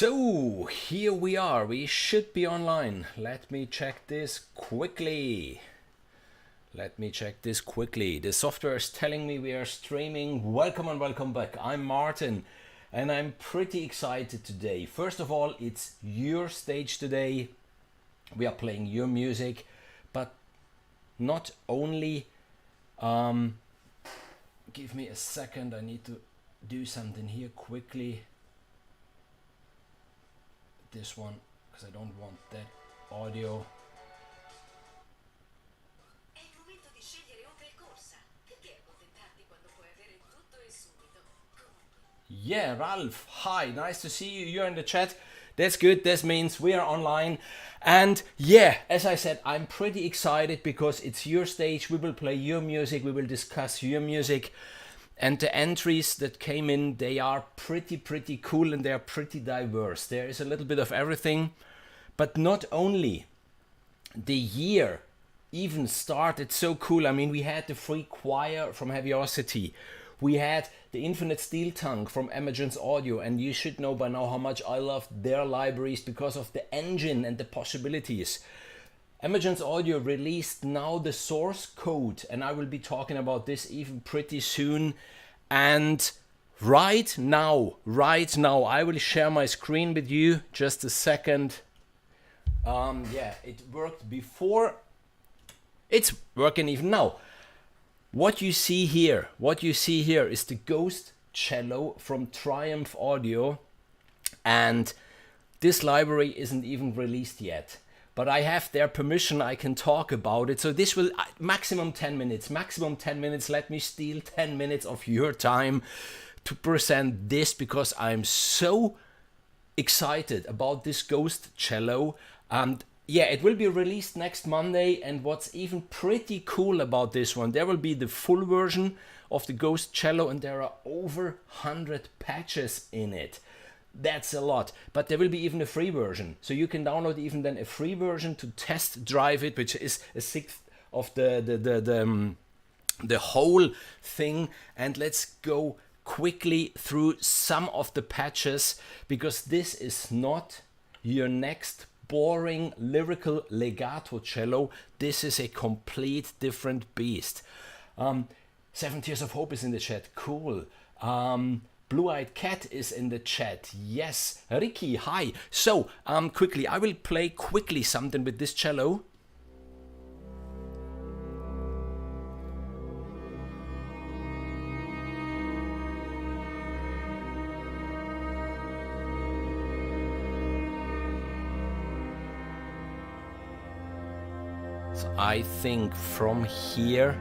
So here we are, we should be online. Let me check this quickly. The software is telling me we are streaming. Welcome and welcome back. I'm Martin and I'm pretty excited today. First of all, it's your stage today. We are playing your music, but not only, give me a second, I need to do something here quickly. This one, because I don't want that audio. Yeah, Ralph, hi, nice to see you. You're in the chat. That's good. This means we are online. And yeah, as I said, I'm pretty excited because it's your stage. We will play your music. We will discuss your music. And the entries that came in, they are pretty cool and they are pretty diverse. There is a little bit of everything. But not only, the year even started so cool. I mean, we had the free choir from Heaviosity. We had the Infinite Steel Tongue from Emergence Audio, and you should know by now how much I love their libraries because of the engine and the possibilities. Emergence Audio released now the source code, and I will be talking about this even pretty soon. And right now, I will share my screen with you. Just a second. Yeah, it worked before. It's working even now. What you see here is the Ghost Cello from Triumph Audio, and this library isn't even released yet. But I have their permission, I can talk about it. So this will maximum 10 minutes. Let me steal 10 minutes of your time to present this because I'm so excited about this Ghost Cello. And yeah, it will be released next Monday. And what's even pretty cool about this one, there will be the full version of the Ghost Cello and there are over 100 patches in it. That's a lot, but there will be even a free version. So you can download even then a free version to test drive it, which is a sixth of the whole thing. And let's go quickly through some of the patches, because this is not your next boring lyrical legato cello. This is a complete different beast. 7 Tears of Hope is in the chat. Cool. Blue-Eyed Cat is in the chat. Yes. Ricky, hi. So, quickly, I will play quickly something with this cello. So I think from here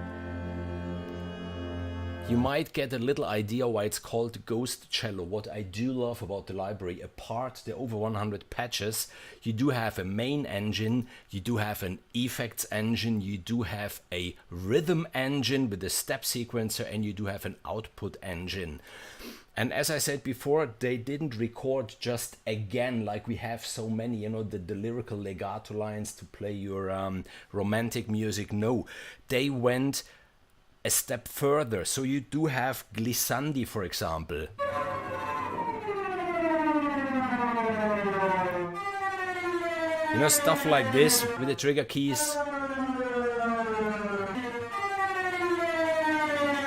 you might get a little idea why it's called Ghost Cello. What I do love about the library, apart the over 100 patches, you do have a main engine, you do have an effects engine, you do have a rhythm engine with a step sequencer, and you do have an output engine. And as I said before, they didn't record just again like we have so many, you know, the lyrical legato lines to play your romantic music. No, they went a step further. So you do have glissandi, for example. You know, stuff like this with the trigger keys.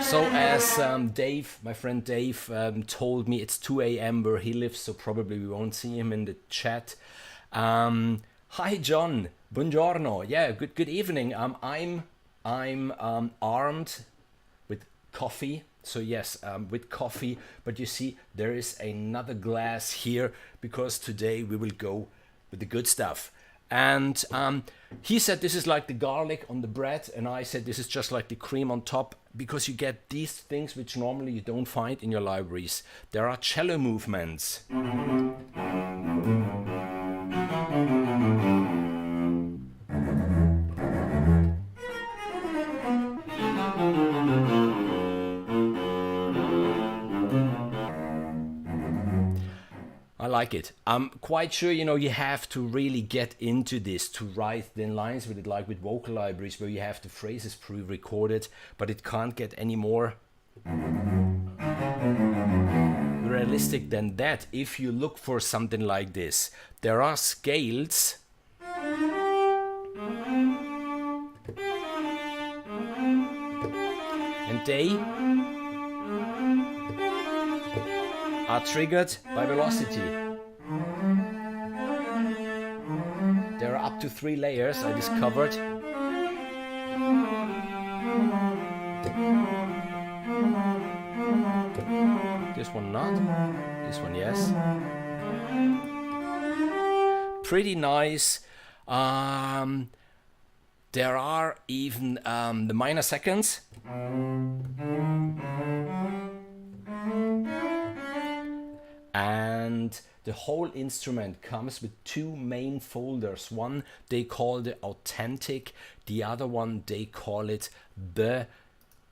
So as Dave, my friend Dave, told me, it's 2 a.m. where he lives, so probably we won't see him in the chat. Hi John, buongiorno. Yeah, good evening. I'm armed with coffee. So yes, with coffee. But you see, there is another glass here because today we will go with the good stuff. And he said this is like the garlic on the bread, and I said this is just like the cream on top, because you get these things which normally you don't find in your libraries. There are cello movements. I like it. I'm quite sure, you know, you have to really get into this to write thin lines with it, like with vocal libraries where you have the phrases pre-recorded, but it can't get any more realistic than that if you look for something like this. There are scales. And they are triggered by velocity. There are up to 3 layers I discovered. This one not, this one yes. Pretty nice. There are even the minor seconds. And the whole instrument comes with 2 main folders. One they call the authentic, the other one they call it the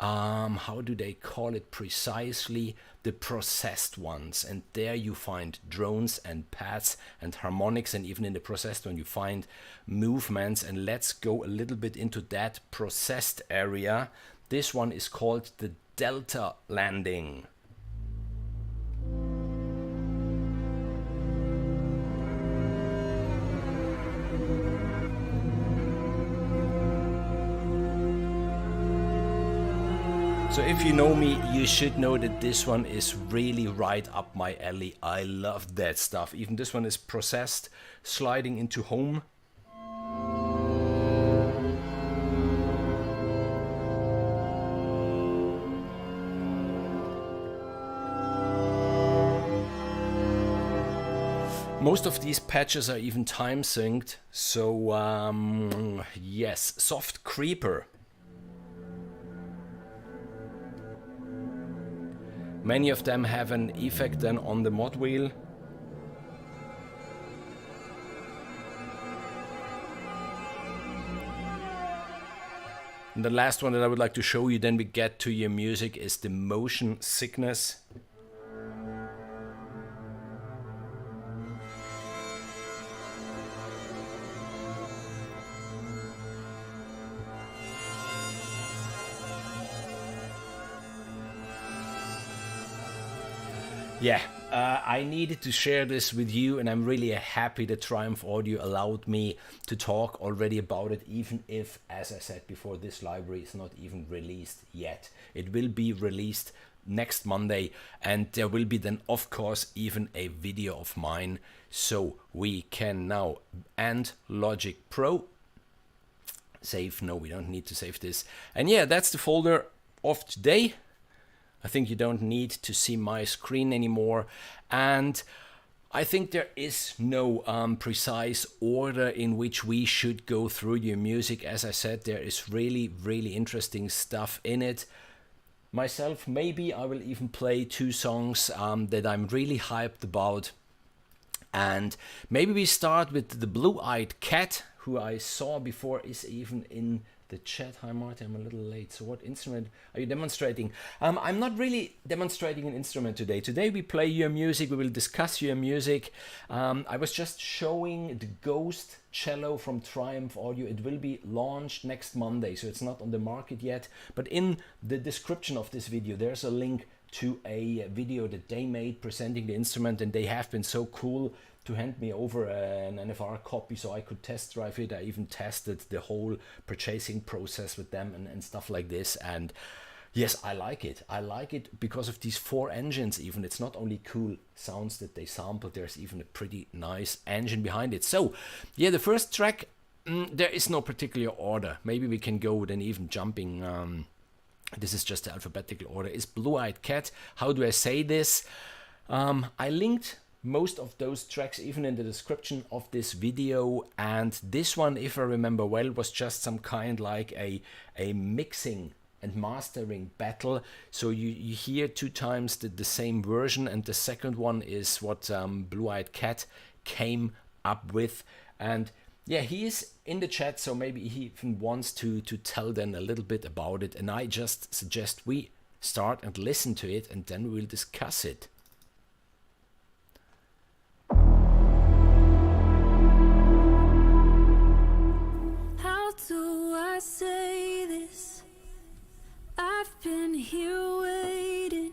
how do they call it precisely? The processed ones. And there you find drones and pads and harmonics, and even in the processed one you find movements. And let's go a little bit into that processed area. This one is called the delta landing. So if you know me, you should know that this one is really right up my alley. I love that stuff. Even this one is processed, sliding into home. Most of these patches are even time synced. So yes, soft creeper. Many of them have an effect then on the mod wheel. And the last one that I would like to show you, then we get to your music, is the motion sickness. Yeah, I needed to share this with you, and I'm really happy that Triumph Audio allowed me to talk already about it, even if, as I said before, this library is not even released yet. It will be released next Monday, and there will be then, of course, even a video of mine, so we can now end Logic Pro. Save, no, we don't need to save this. And yeah, that's the folder of today. I think you don't need to see my screen anymore, and I think there is no precise order in which we should go through your music. As I said, there is really, really interesting stuff in it. Myself, maybe I will even play 2 songs that I'm really hyped about, and maybe we start with the Blue-Eyed Cat, who I saw before is even in the chat. Hi Martin, I'm a little late. So what instrument are you demonstrating? I'm not really demonstrating an instrument today. Today we play your music, we will discuss your music. I was just showing the Ghost cello from Triumph Audio. It will be launched next Monday, so it's not on the market yet. But in the description of this video, there's a link to a video that they made presenting the instrument, and they have been so cool to hand me over an NFR copy so I could test drive it. I even tested the whole purchasing process with them and stuff like this. And yes, I like it. I like it because of these 4 engines even. It's not only cool sounds that they sampled, there's even a pretty nice engine behind it. So yeah, the first track, there is no particular order. Maybe we can go then even jumping. This is just the alphabetical order. Is Blue-Eyed Cat. How do I say this? I linked most of those tracks even in the description of this video, and this one, if I remember well, was just some kind like a mixing and mastering battle. So you hear 2 times the same version, and the second one is what Blue-Eyed Cat came up with. And yeah, he is in the chat, so maybe he even wants to tell them a little bit about it, and I just suggest we start and listen to it, and then we'll discuss it. Do I say this? I've been here waiting,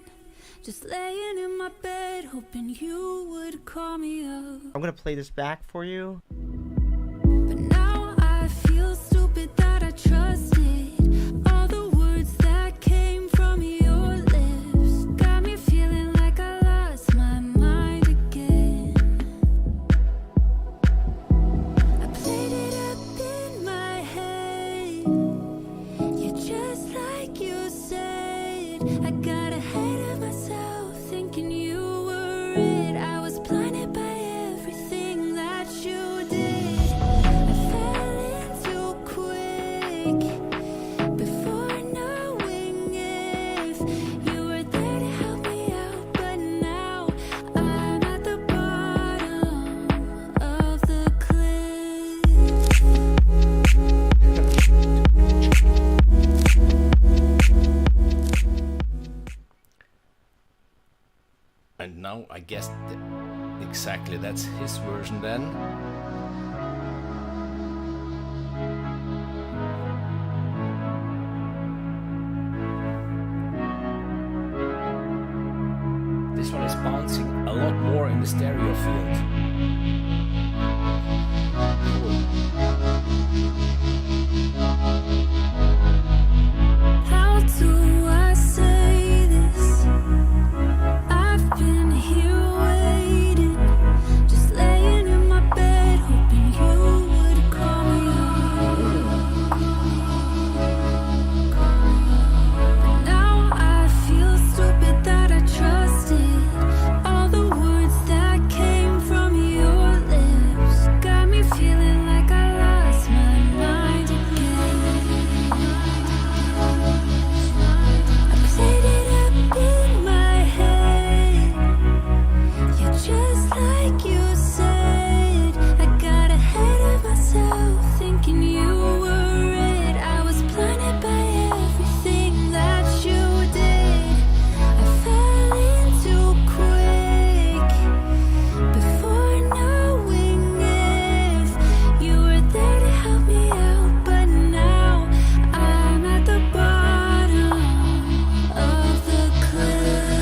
just laying in my bed, hoping you would call me up. I'm gonna play this back for you. But now I feel stupid that I trusted all the words that came from your lips. Got me feeling like I lost my mind again. I played it up in my head. You're just like you said. I got ahead of myself thinking you were it. I was blinded by everything that you did. I fell in too quick before knowing if you were there to help me out. But now I'm at the bottom of the cliff. And now I guess exactly that's his version then. This one is bouncing a lot more in the stereo field. How do I say this? I've been here waiting, just laying in my bed, hoping you would call me up. But now I feel stupid that I trusted all the words that came from your lips. Got me feeling like I lost my mind again. I played it up in my head. You're just like you said. I got ahead of myself thinking you were it. I was blinded by everything that you did. I fell in too quick before knowing if you were there to help me out. But now I'm at the bottom of the cliff.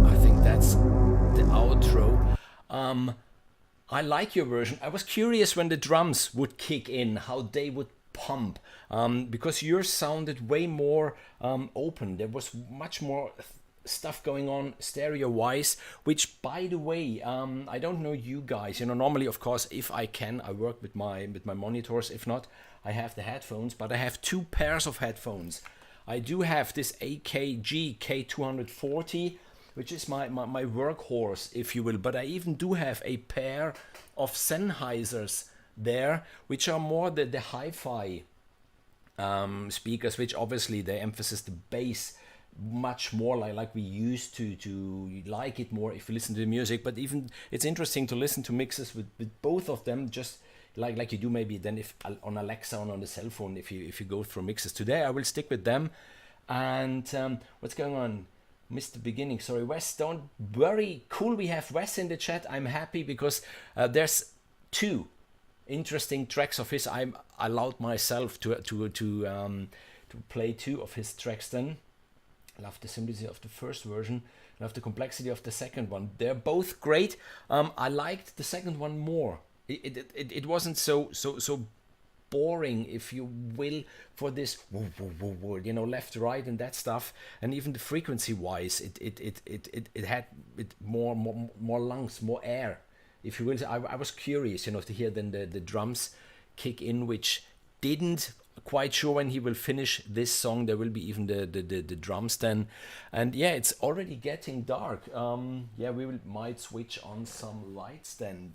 I think that's the outro. I like your version. I was curious when the drums would kick in, how they would pump, because yours sounded way more open. There was much more stuff going on stereo-wise, which, by the way, I don't know you guys. Normally, of course, if I can, I work with my monitors. If not, I have the headphones, but I have two pairs of headphones. I do have this AKG K240, which is my workhorse, if you will. But I even do have a pair of Sennheisers there, which are more the hi-fi speakers, which obviously they emphasize the bass much more like we used to like it more if you listen to the music. But even it's interesting to listen to mixes with both of them, just like you do maybe then if on Alexa or on the cell phone, if you go through mixes. Today I will stick with them. And what's going on? Mr. Beginning, sorry, Wes, don't worry. Cool, we have Wes in the chat. I'm happy because there's two interesting tracks of his. I allowed myself to play two of his tracks then. I love the simplicity of the first version. I love the complexity of the second one. They're both great. I liked the second one more. It wasn't so boring, if you will, for this left, right, and that stuff. And even the frequency wise, it had more lungs, more air, if you will. I was curious, to hear then the drums kick in, which didn't. Quite sure when he will finish this song there will be even the drums then. And yeah, it's already getting dark. We might switch on some lights then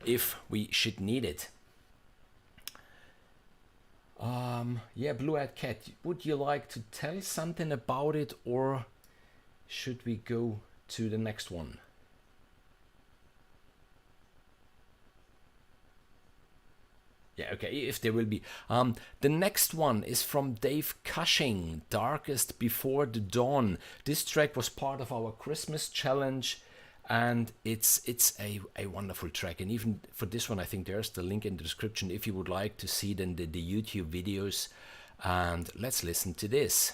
if we should need it. Blue-eyed cat, would you like to tell something about it, or should we go to the next one? Yeah, okay, if there will be. The next one is from Dave Cushing, Darkest Before the Dawn. This track was part of our Christmas challenge, and it's a wonderful track. And even for this one, I think there's the link in the description if you would like to see then the YouTube videos. And let's listen to this.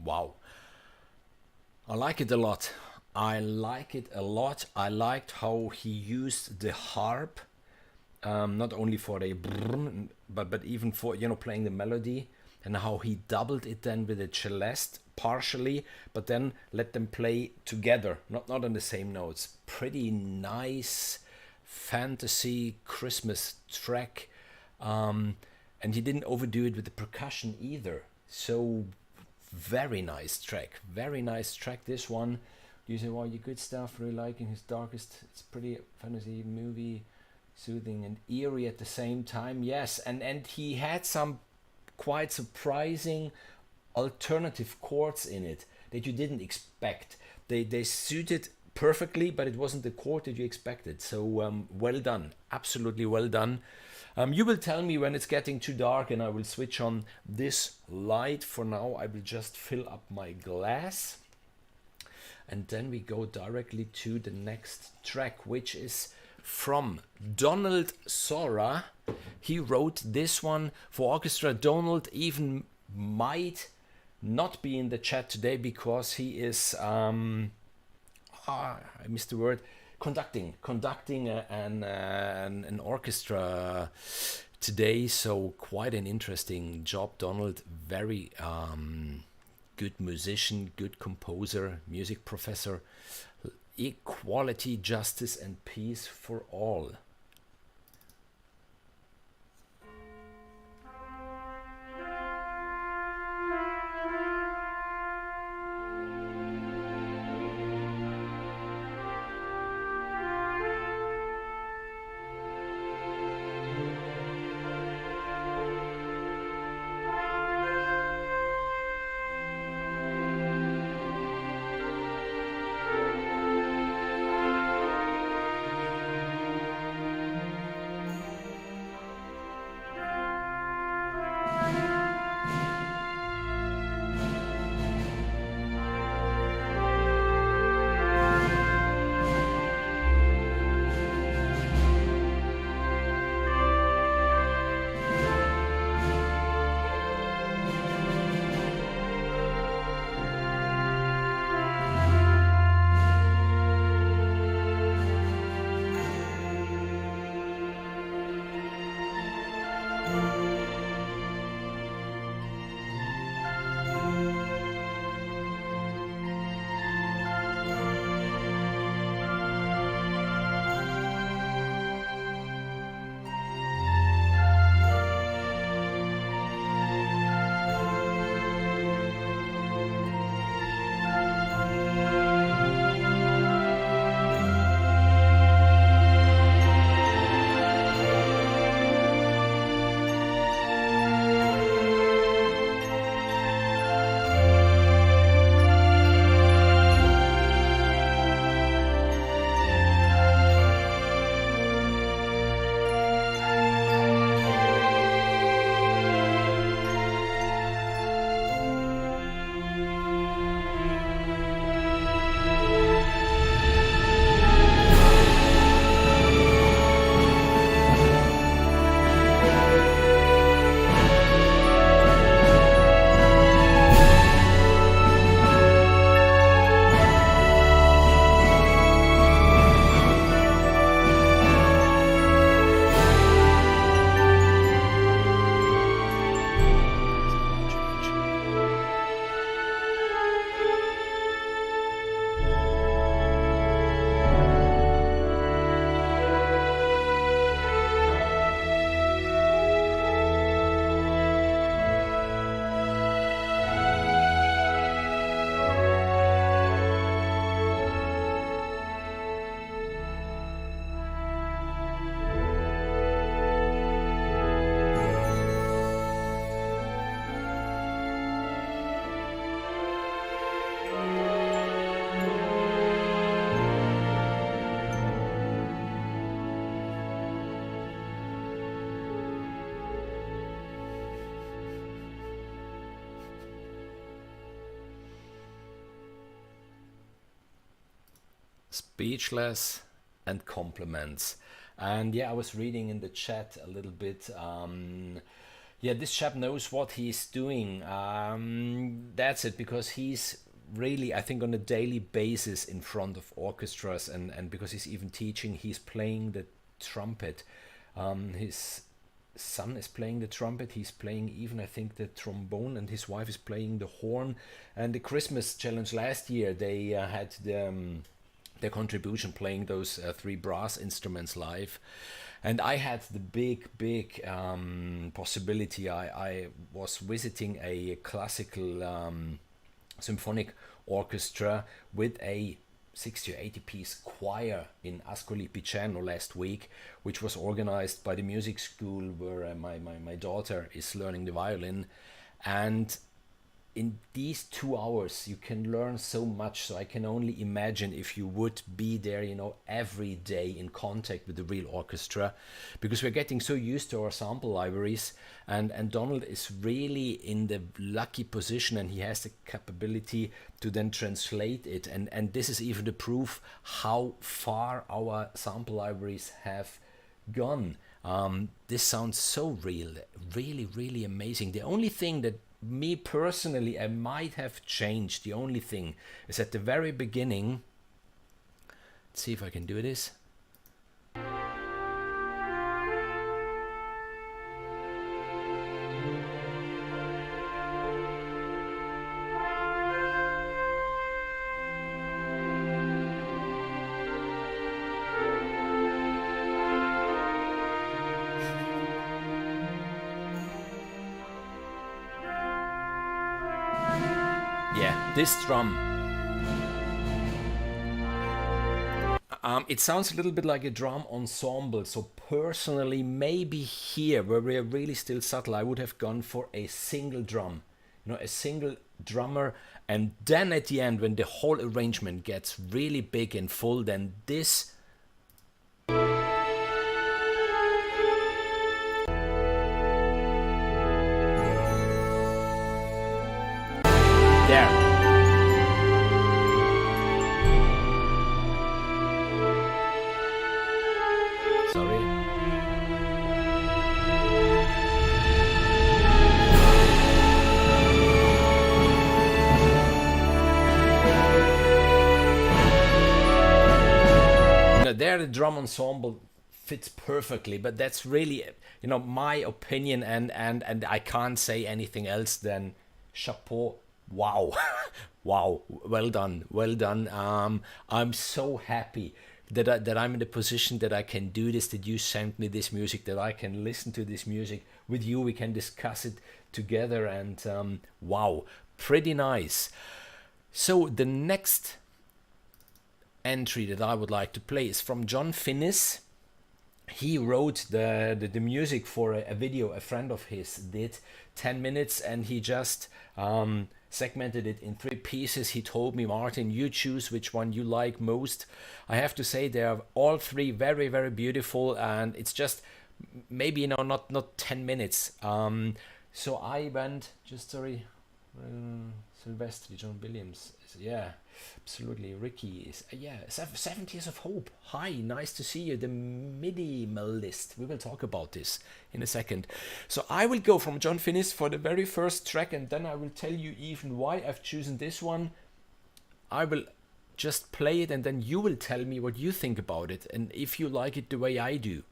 Wow. I like it a lot. I like it a lot. I liked how he used the harp, not only for the brrrm, but even for, you know, playing the melody, and how he doubled it then with the celeste partially, but then let them play together, not on the same notes. Pretty nice fantasy Christmas track, and he didn't overdo it with the percussion either. So very nice track, this one. You say, well, you good stuff, really liking his darkest. It's pretty fantasy movie, soothing and eerie at the same time. Yes, and he had some quite surprising alternative chords in it that you didn't expect. They suited perfectly, but it wasn't the chord that you expected. So well done, absolutely well done. You will tell me when it's getting too dark and I will switch on this light. For now, I will just fill up my glass. And then we go directly to the next track, which is from Donald Sora. He wrote this one for orchestra. Donald even might not be in the chat today because he is, I missed the word, conducting an orchestra today. So quite an interesting job, Donald. Very good musician, good composer, music professor. Equality, justice, and peace for all. Speechless and compliments. And yeah, I was reading in the chat a little bit. Yeah, this chap knows what he's doing. That's it, because he's really, I think, on a daily basis in front of orchestras, and because he's even teaching, he's playing the trumpet. His son is playing the trumpet, he's playing even, I think, the trombone, and his wife is playing the horn. And the Christmas challenge last year, they had their contribution playing those three brass instruments live. And I had the big possibility. I was visiting a classical symphonic orchestra with a 60 or 80 piece choir in Ascoli Piceno last week, which was organized by the music school where my daughter is learning the violin. And in these 2 hours you can learn so much. So I can only imagine if you would be there, every day in contact with the real orchestra, because we're getting so used to our sample libraries, and Donald is really in the lucky position, and he has the capability to then translate it, and this is even the proof how far our sample libraries have gone. This sounds so real, really amazing. The only thing that me personally I might have changed, the only thing is at the very beginning. Let's see if I can do this. this drum. It sounds a little bit like a drum ensemble, so personally maybe here where we are really still subtle, I would have gone for a single drum, you know, a single drummer, and then at the end when the whole arrangement gets really big and full, then this there. Sorry. You know, there the drum ensemble fits perfectly, but that's really, you know, my opinion, and I can't say anything else than chapeau. Wow. Wow, well done, well done. I'm so happy that I'm in the position that I can do this, that you sent me this music, that I can listen to this music with you, we can discuss it together, and wow, pretty nice. So the next entry that I would like to play is from John Finnis. He wrote the music for a video a friend of his did, 10 minutes, and he just segmented it in 3 pieces. He told me, Martin, you choose which one you like most. I have to say they are all 3 very, very beautiful, and it's just maybe, you know, not 10 minutes. So I went, just sorry, Silvestri, John Williams, yeah, absolutely. Ricky is, yeah, 7 Years of Hope. Hi, nice to see you. The minimalist. We will talk about this in a second. So I will go from John Finnis for the very first track, and then I will tell you even why I've chosen this one. I will just play it, and then you will tell me what you think about it, and if you like it the way I do.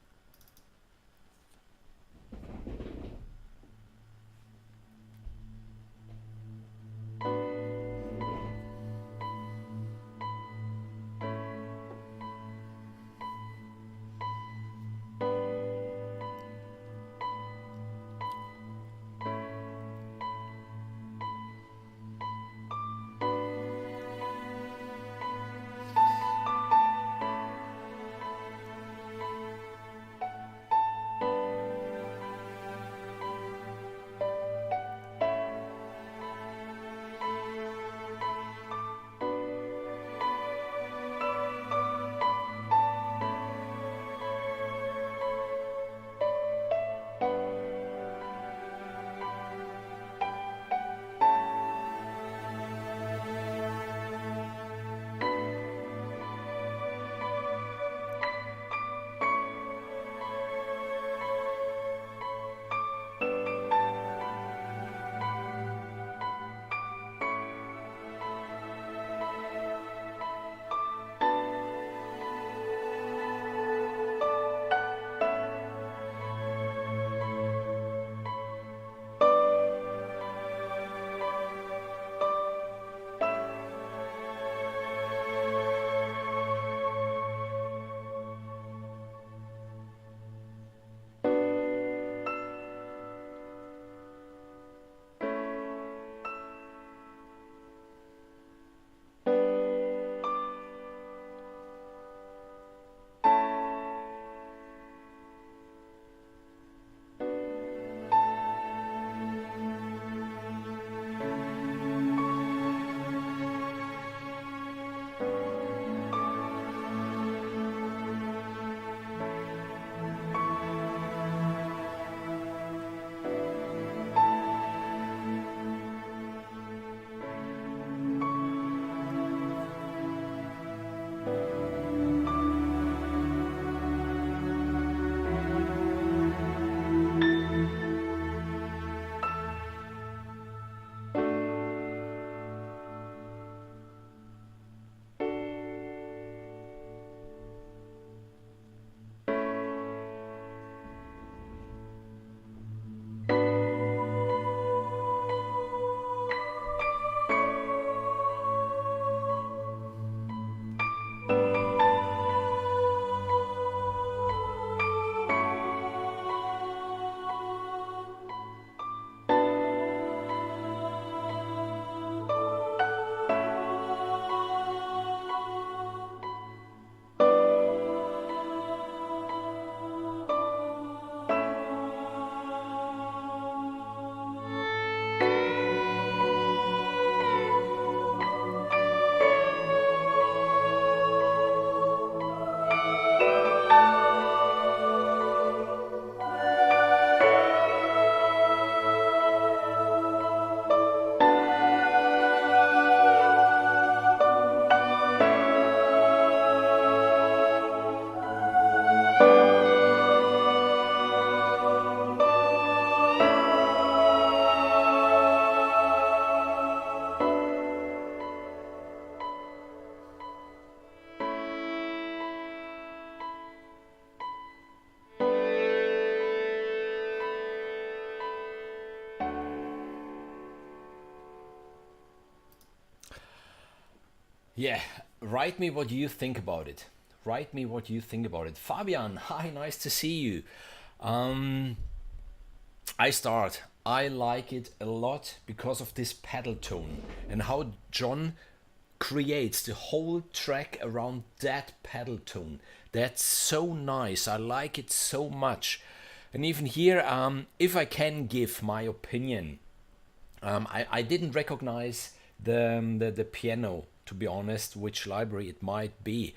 Yeah, write me what you think about it. Write me what you think about it. Fabian, hi, nice to see you. Um, I start. I like it a lot because of this pedal tone and how John creates the whole track around that pedal tone. That's so nice. I like it so much. And even here, if I can give my opinion, I didn't recognize the piano, to be honest, which library it might be.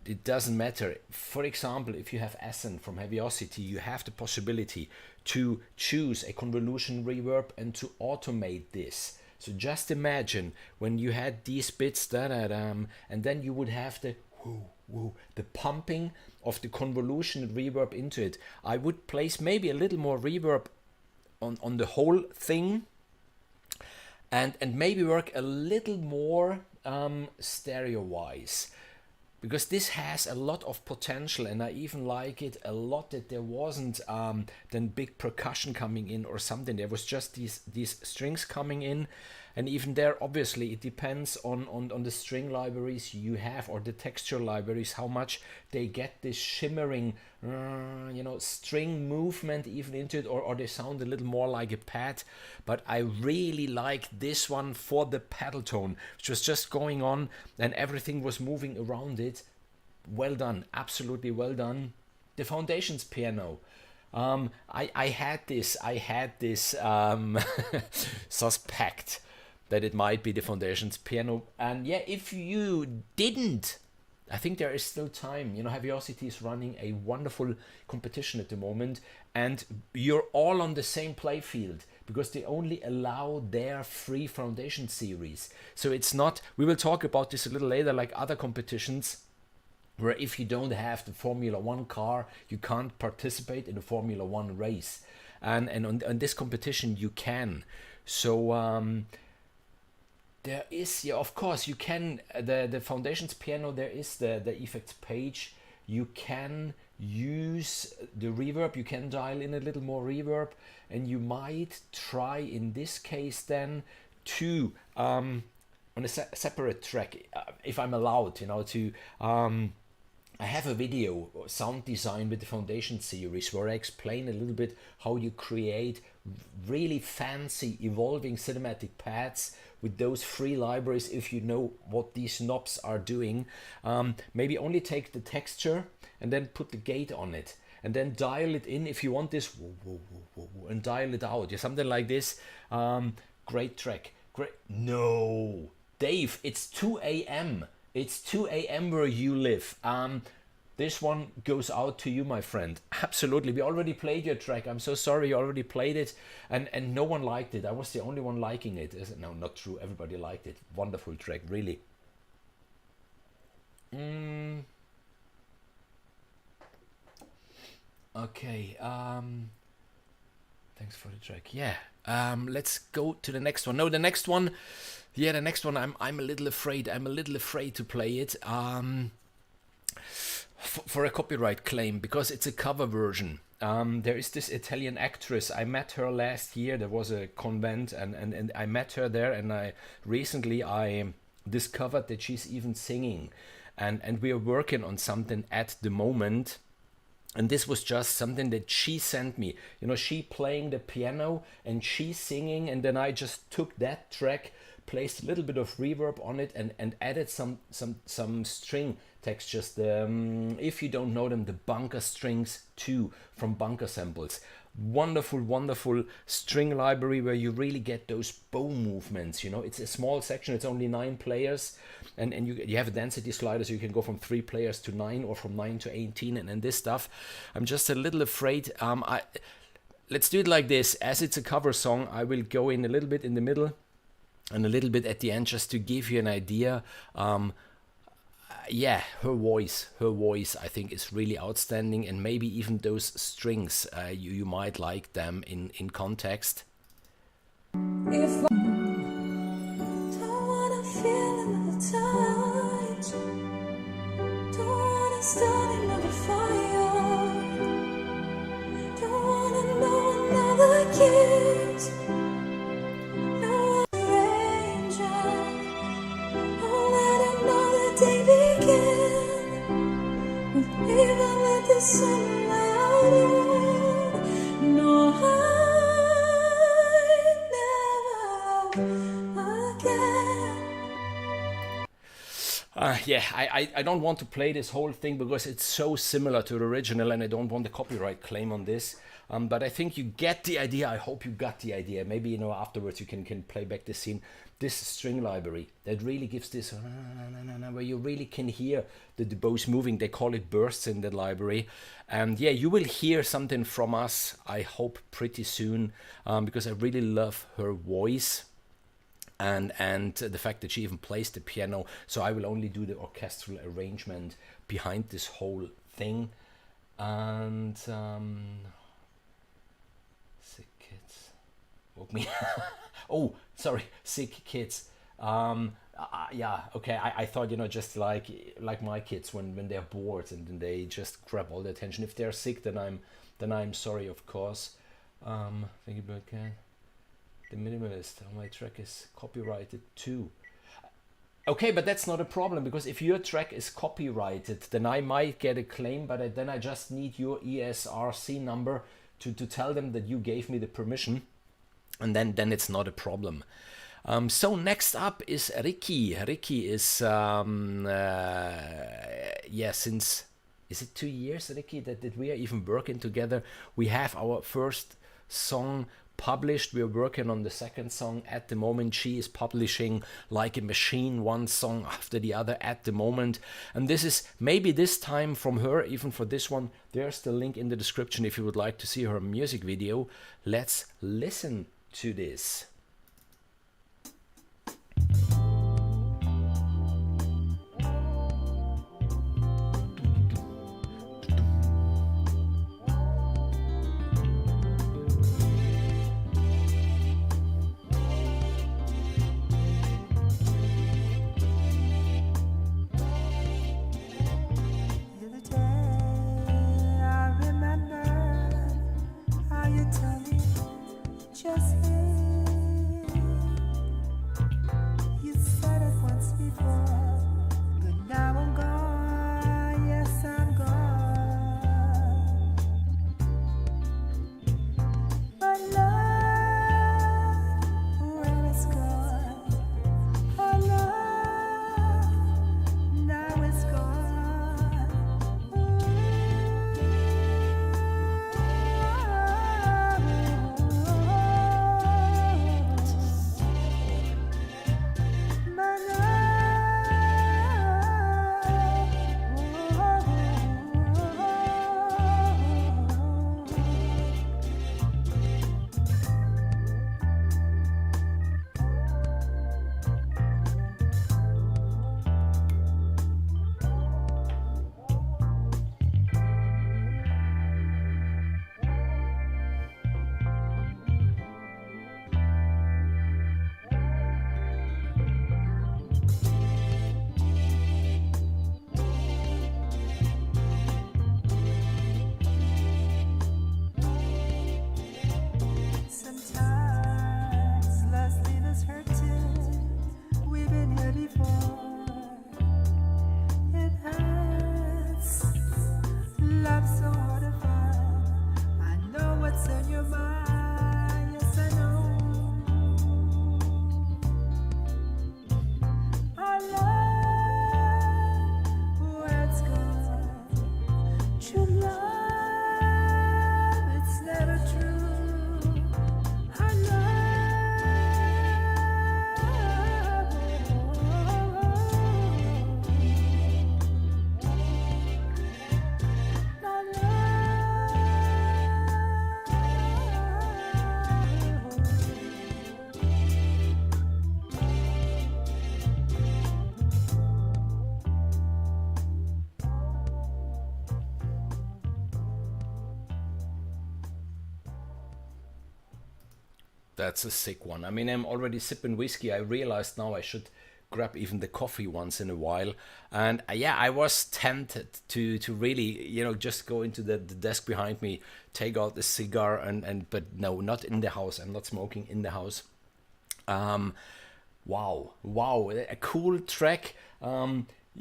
It doesn't matter. For example, if you have Essen from Heaviosity, you have the possibility to choose a convolution reverb and to automate this. So just imagine when you had these bits, and then you would have the whoo, whoo, the pumping of the convolution reverb into it. I would place maybe a little more reverb on the whole thing, and maybe work a little more stereo wise, because this has a lot of potential, and I even like it a lot that there wasn't then big percussion coming in or something. There was just these strings coming in, and even there obviously it depends on the string libraries you have or the texture libraries, how much they get this shimmering string movement even into it, or they sound a little more like a pad. But I really like this one for the pedal tone, which was just going on and everything was moving around it. Well done, absolutely well done. The Foundations piano, I had this suspect that it might be the Foundations piano. And yeah, if you didn't, I think there is still time. Heaviosity is running a wonderful competition at the moment, and you're all on the same play field because they only allow their free Foundation series. So it's not, we will talk about this a little later, like other competitions, where if you don't have the Formula One car, you can't participate in the Formula One race. And on this competition, you can. So there is, yeah, of course, you can, the Foundations piano, there is the effects page. You can use the reverb, you can dial in a little more reverb, and you might try in this case then to, on a separate track, if I'm allowed, to, I have a video, sound design with the Foundation series, where I explain a little bit how you create really fancy evolving cinematic pads with those free libraries if you know what these knobs are doing. Maybe only take the texture and then put the gate on it, and then dial it in if you want this, and dial it out. Yeah, something like this. Great track. Great. No, Dave, it's 2 a.m. It's 2 a.m. where you live. This one goes out to you, my friend. Absolutely. We already played your track. I'm so sorry you already played it, and no one liked it. I was the only one liking it. Is it? No, not true. Everybody liked it. Wonderful track, really. Okay. Thanks for the track. Yeah. Let's go to the next one. No, the next one. Yeah, the next one. I'm a little afraid. I'm a little afraid to play it. For a copyright claim, because it's a cover version. There is this Italian actress. I met her last year. There was a convent, and I met her there. And I recently discovered that she's even singing, and we are working on something at the moment. And this was just something that she sent me. She playing the piano and she singing, and then I just took that track, placed a little bit of reverb on it, and added some string textures. If you don't know them, the bunker strings 2 from Bunker Samples. Wonderful string library where you really get those bow movements. It's a small section. It's only 9 players, and you have a density slider, so you can go from 3 players to 9 or from 9 to 18, and this stuff. I'm just a little afraid. Let's do it like this. As it's a cover song, I will go in a little bit in the middle and a little bit at the end, just to give you an idea. Yeah, her voice I think is really outstanding, and maybe even those strings, you might like them in context. If I don't wanna feel another touch, don't wanna start another fire, don't wanna know another kiss, no arranger, all Even with the sunlight in, no, I never again. Yeah, I don't want to play this whole thing because it's so similar to the original and I don't want the copyright claim on this. But I think you get the idea. I hope you got the idea. Maybe, you know, afterwards you can play back the scene. This string library that really gives this where you really can hear the bows moving. They call it bursts in the library. And yeah, you will hear something from us, I hope, pretty soon, because I really love her voice. And the fact that she even plays the piano. So I will only do the orchestral arrangement behind this whole thing. And sick kids woke me. Oh, sorry, sick kids. Yeah, okay. I thought, you know, just like my kids when they're bored and then they just grab all the attention. If they're sick, then I'm sorry, of course. Thank you, Burkan. The Minimalist, my track is copyrighted too. Okay, but that's not a problem, because if your track is copyrighted, then I might get a claim, but then I just need your ESRC number to tell them that you gave me the permission, and then it's not a problem. So next up is Ricky. Ricky is, yeah, since, is it 2 years, Ricky, that we are even working together? We have our first song published. We are working on the second song at the moment. She is publishing like a machine, one song after the other at the moment. And this is maybe this time from her, even for this one. There's the link in the description if you would like to see her music video. Let's listen to this. That's a sick one. I mean, I'm already sipping whiskey. I realized now I should grab even the coffee once in a while. And yeah, I was tempted to really, you know, just go into the desk behind me, take out the cigar, but no, not in the house. I'm not smoking in the house. Wow, a cool track.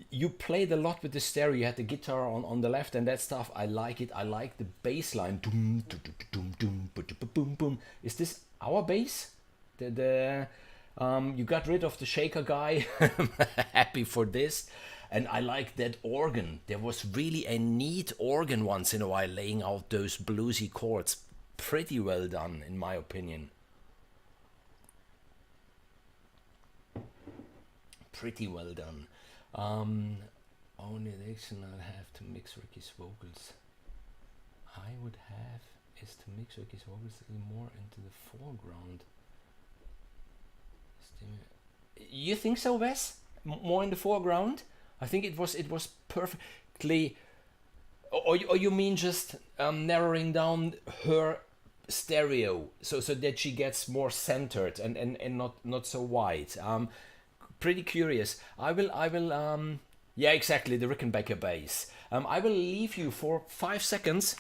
you played a lot with the stereo. You had the guitar on the left and that stuff. I like it. I like the bass line. Doom, doom, doom, doom, boom, boom, boom. Is this our bass? You got rid of the shaker guy. Happy for this. And I like that organ. There was really a neat organ once in a while, laying out those bluesy chords. Pretty well done, in my opinion. Pretty well done. Only addiction I'll have to mix Ricky's vocals. I would have is to mix Ricky's vocals a little more into the foreground. You think so, Wes? More in the foreground? I think it was perfectly. Or you mean just narrowing down her stereo so that she gets more centered and not so wide. Pretty curious. I will yeah, exactly, the Rickenbacker bass. I will leave you for 5 seconds.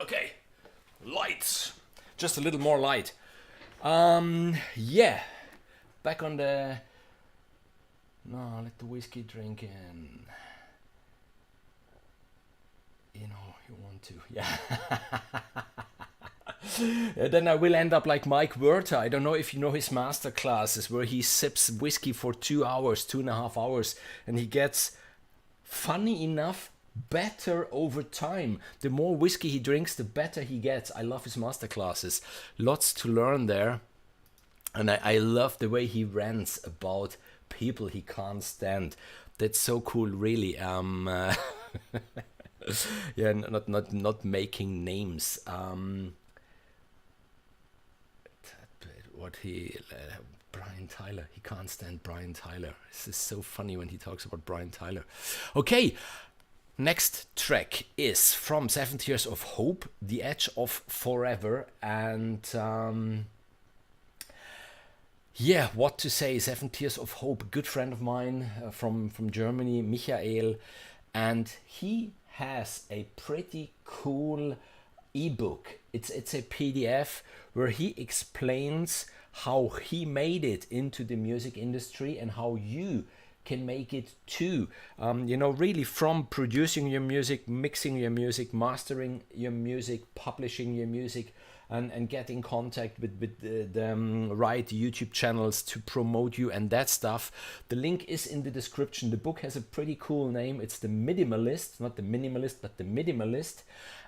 Okay, lights. Just a little more light. Yeah, back on the. No, let the whiskey drink in. You know, you want to, yeah. Then I will end up like Mike Werther. I don't know if you know his master classes where he sips whiskey for 2 hours, 2.5 hours, and he gets, funny enough, better over time. The more whiskey he drinks, the better he gets. I love his master classes. Lots to learn there. And I love the way he rants about people he can't stand. That's so cool, really. Yeah, not making names. Brian Tyler. He can't stand Brian Tyler. This is so funny when he talks about Brian Tyler. Okay, next track is from 70 Years of Hope, The Edge of Forever, and yeah, what to say? 70 Years of Hope. A good friend of mine from Germany, Michael, and he has a pretty cool ebook. It's a PDF where he explains how he made it into the music industry and how you can make it too. You know, really from producing your music, mixing your music, mastering your music, publishing your music, and get in contact with the right YouTube channels to promote you and that stuff. The link is in the description. The book has a pretty cool name. It's The Minimalist, not The Minimalist, but The Minimalist.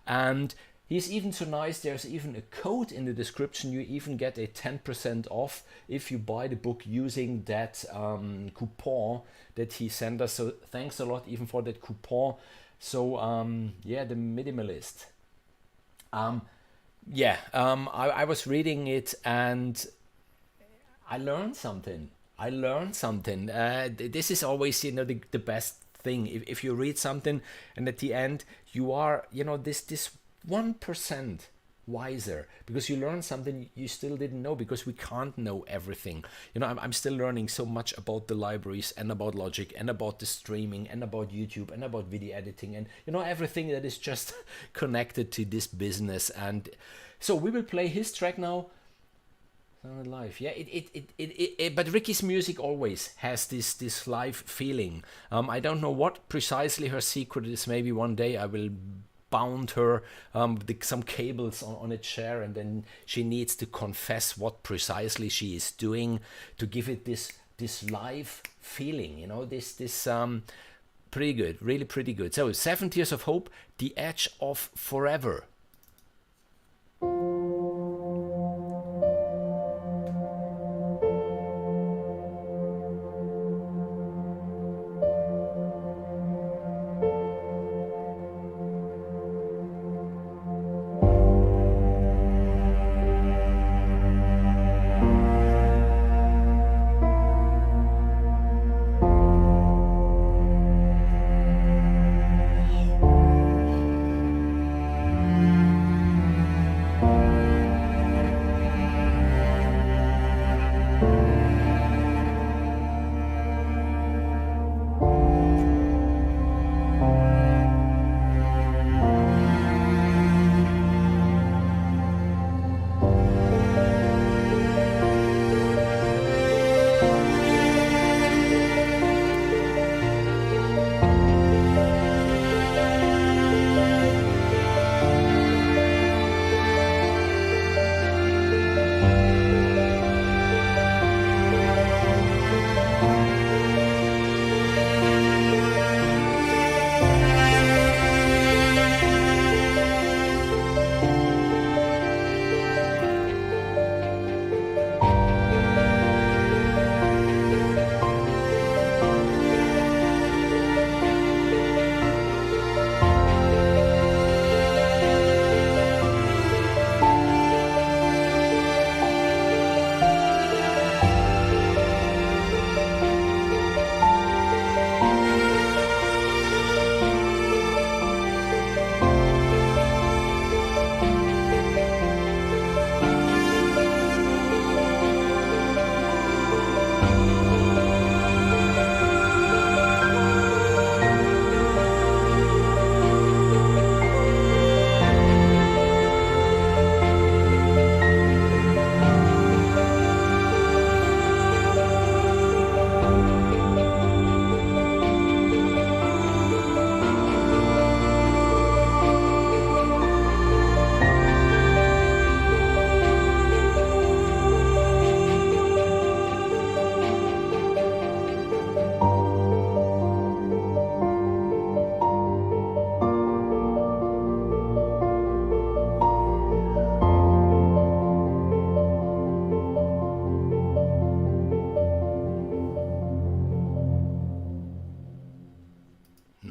And he's even so nice, there's even a code in the description. You even get a 10% off if you buy the book using that coupon that he sent us. So thanks a lot even for that coupon. So yeah, The Minimalist. Yeah, I was reading it and I learned something. This is always, you know, the best thing. If you read something and at the end you are, you know, this 1% wiser because you learn something you still didn't know, because we can't know everything. You know, I'm still learning so much about the libraries and about Logic and about the streaming and about YouTube and about video editing and, you know, everything that is just connected to this business. And so we will play his track now. Sounded live, yeah. But Ricky's music always has this live feeling. I don't know what precisely her secret is. Maybe one day I will bound her with some cables on a chair, and then she needs to confess what precisely she is doing to give it this live feeling, you know, this pretty good, really pretty good. So 70 Years of Hope, The Edge of Forever.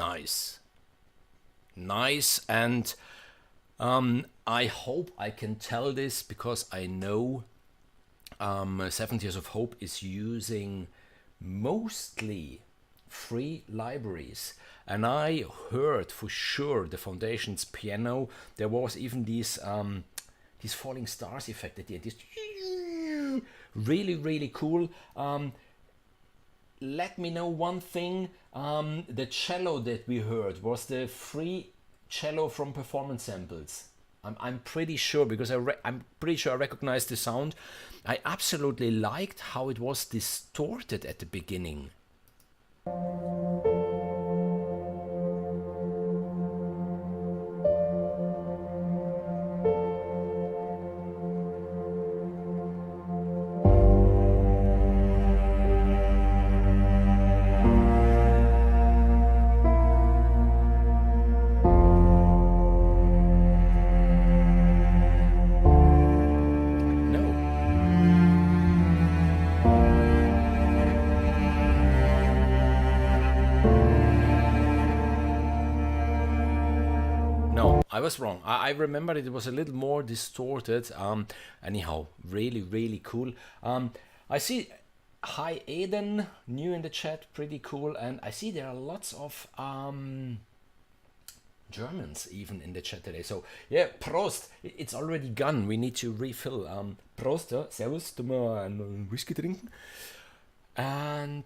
Nice. Nice. And I hope I can tell this because I know 70 Years of Hope is using mostly free libraries. And I heard for sure the Foundation's piano. There was even these falling stars effect at the end. This really, really cool. Let me know one thing. The cello that we heard was the free cello from Performance Samples. I'm pretty sure because I'm pretty sure I recognized the sound. I absolutely liked how it was distorted at the beginning. I was wrong. I remember it was a little more distorted. Anyhow, really, really cool. I see Hi Eden, new in the chat, pretty cool. And I see there are lots of Germans even in the chat today. So yeah, Prost, it's already gone. We need to refill. Prost, ja, servus, du mal einen Whisky trinken. And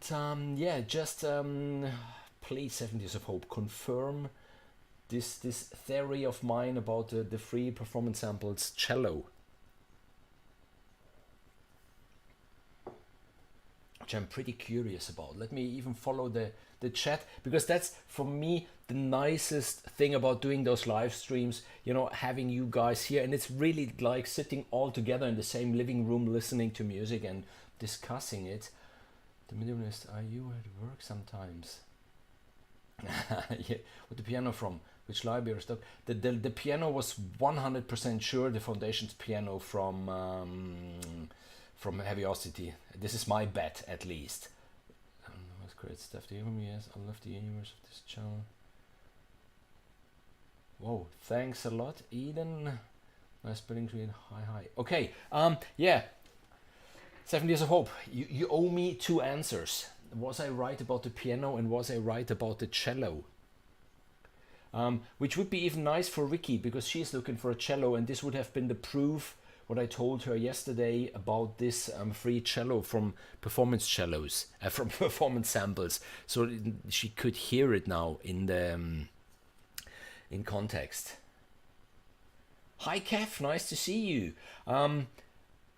yeah, just please, 70 Years of Hope, confirm this theory of mine about the free Performance Samples cello, which I'm pretty curious about. Let me even follow the chat, because that's for me the nicest thing about doing those live streams, you know, having you guys here, and it's really like sitting all together in the same living room listening to music and discussing it. The minimalist, are you at work sometimes? Yeah, with the piano from which library or stuff? The piano was 100% sure the Foundation's piano from Heaviosity. This is my bet, at least. That's great stuff. Do you hear me? Yes, I love the universe of this channel. Whoa, thanks a lot, Eden. Nice spelling tree. Hi. Okay, yeah. 7 Years of Hope. You owe me 2 answers. Was I right about the piano and was I right about the cello? Which would be even nice for Ricky, because she's looking for a cello, and this would have been the proof what I told her yesterday about this free cello from Performance Cellos, from Performance Samples, so she could hear it now in the in context. Hi Kev, nice to see you.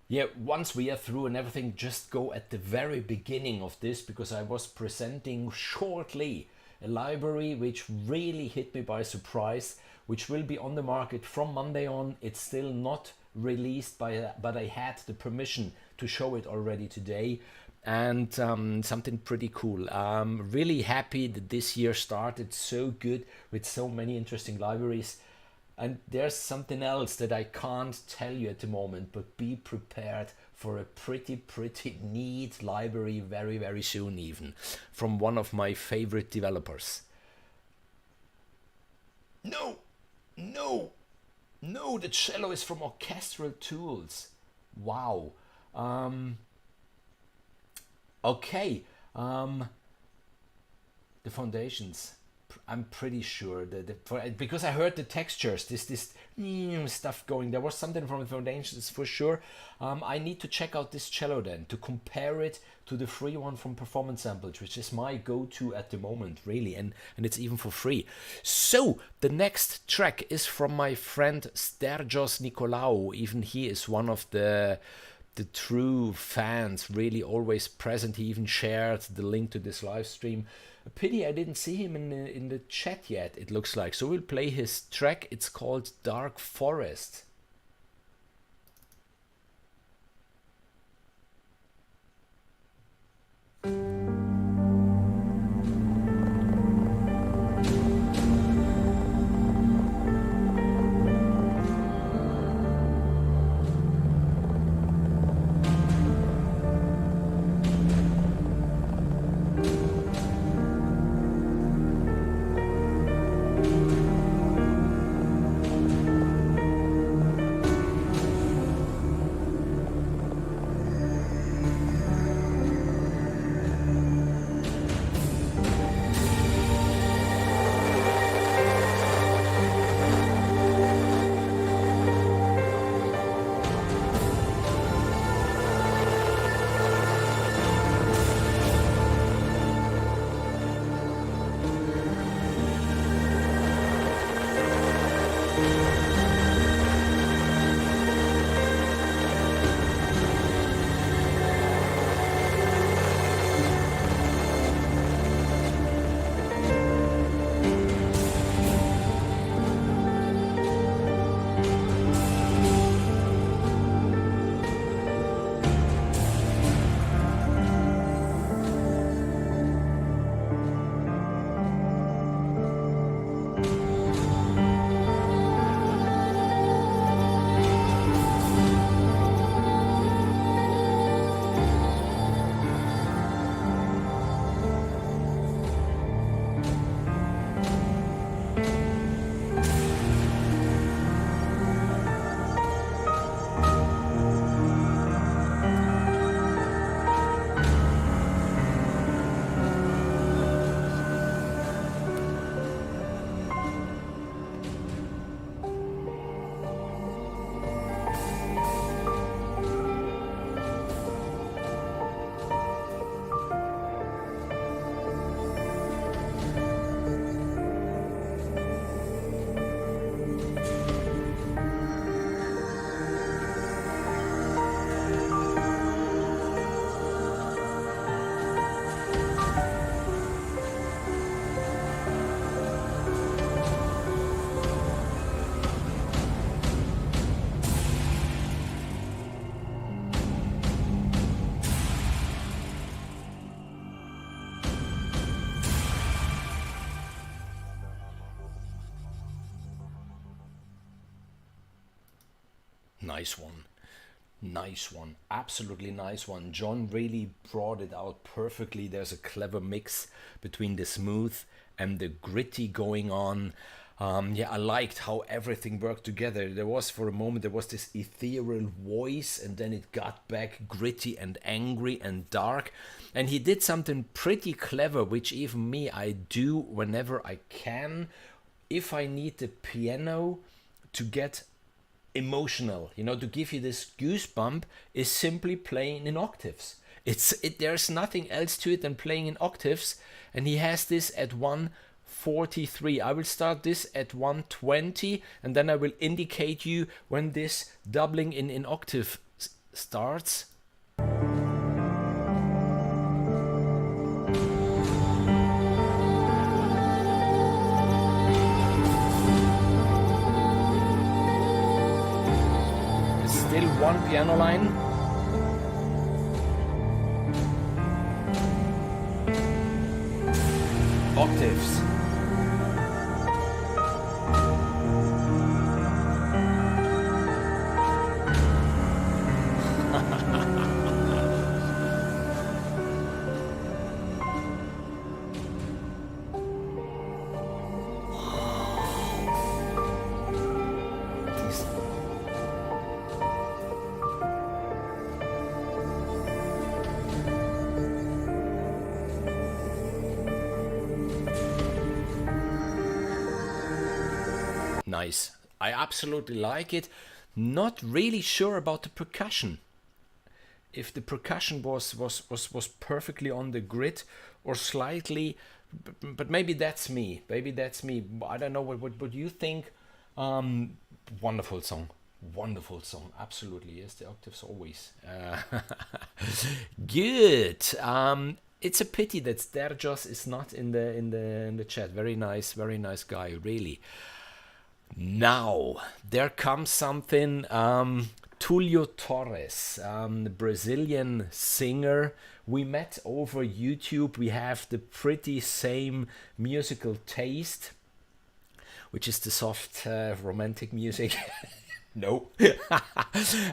Yeah, once we are through and everything, just go at the very beginning of this, because I was presenting shortly a library which really hit me by surprise, which will be on the market from Monday on. It's still not released, but I had the permission to show it already today, and something pretty cool. I'm really happy that this year started so good with so many interesting libraries. And there's something else that I can't tell you at the moment, but be prepared for a pretty neat library very, very soon, even from one of my favorite developers. No, the cello is from Orchestral Tools. Wow. Okay. The Foundations. I'm pretty sure that because I heard the textures, this stuff going. There was something from the Foundations for sure. I need to check out this cello then to compare it to the free one from Performance Samples, which is my go-to at the moment, really, and it's even for free. So the next track is from my friend Stergios Nicolaou. Even he is one of the true fans, really always present. He even shared the link to this live stream. A pity I didn't see him in the chat yet, it looks like. So we'll play his track. It's called Dark Forest. nice one. Nice one, absolutely nice one. John really brought it out perfectly. There's a clever mix between the smooth and the gritty going on. Yeah, I liked how everything worked together. There was, for a moment, there was this ethereal voice, and then it got back gritty and angry and dark. And he did something pretty clever, which even me, I do whenever I can. If I need the piano to get emotional, you know, to give you this goosebump, is simply playing in octaves. There's nothing else to it than playing in octaves, and he has this at 143. I will start this at 120, and then I will indicate you when this doubling in octave starts. Still one piano line. Octaves. Nice. I absolutely like it. Not really sure about the percussion. If the percussion was perfectly on the grid or slightly, but maybe that's me. Maybe that's me. I don't know what you think. Wonderful song. Wonderful song. Absolutely. Yes, the octaves always. Good. It's a pity that Sterjos is not in the chat. Very nice guy, really. Now, there comes something, Tulio Torres, the Brazilian singer. We met over YouTube. We have the pretty same musical taste, which is the soft romantic music. No.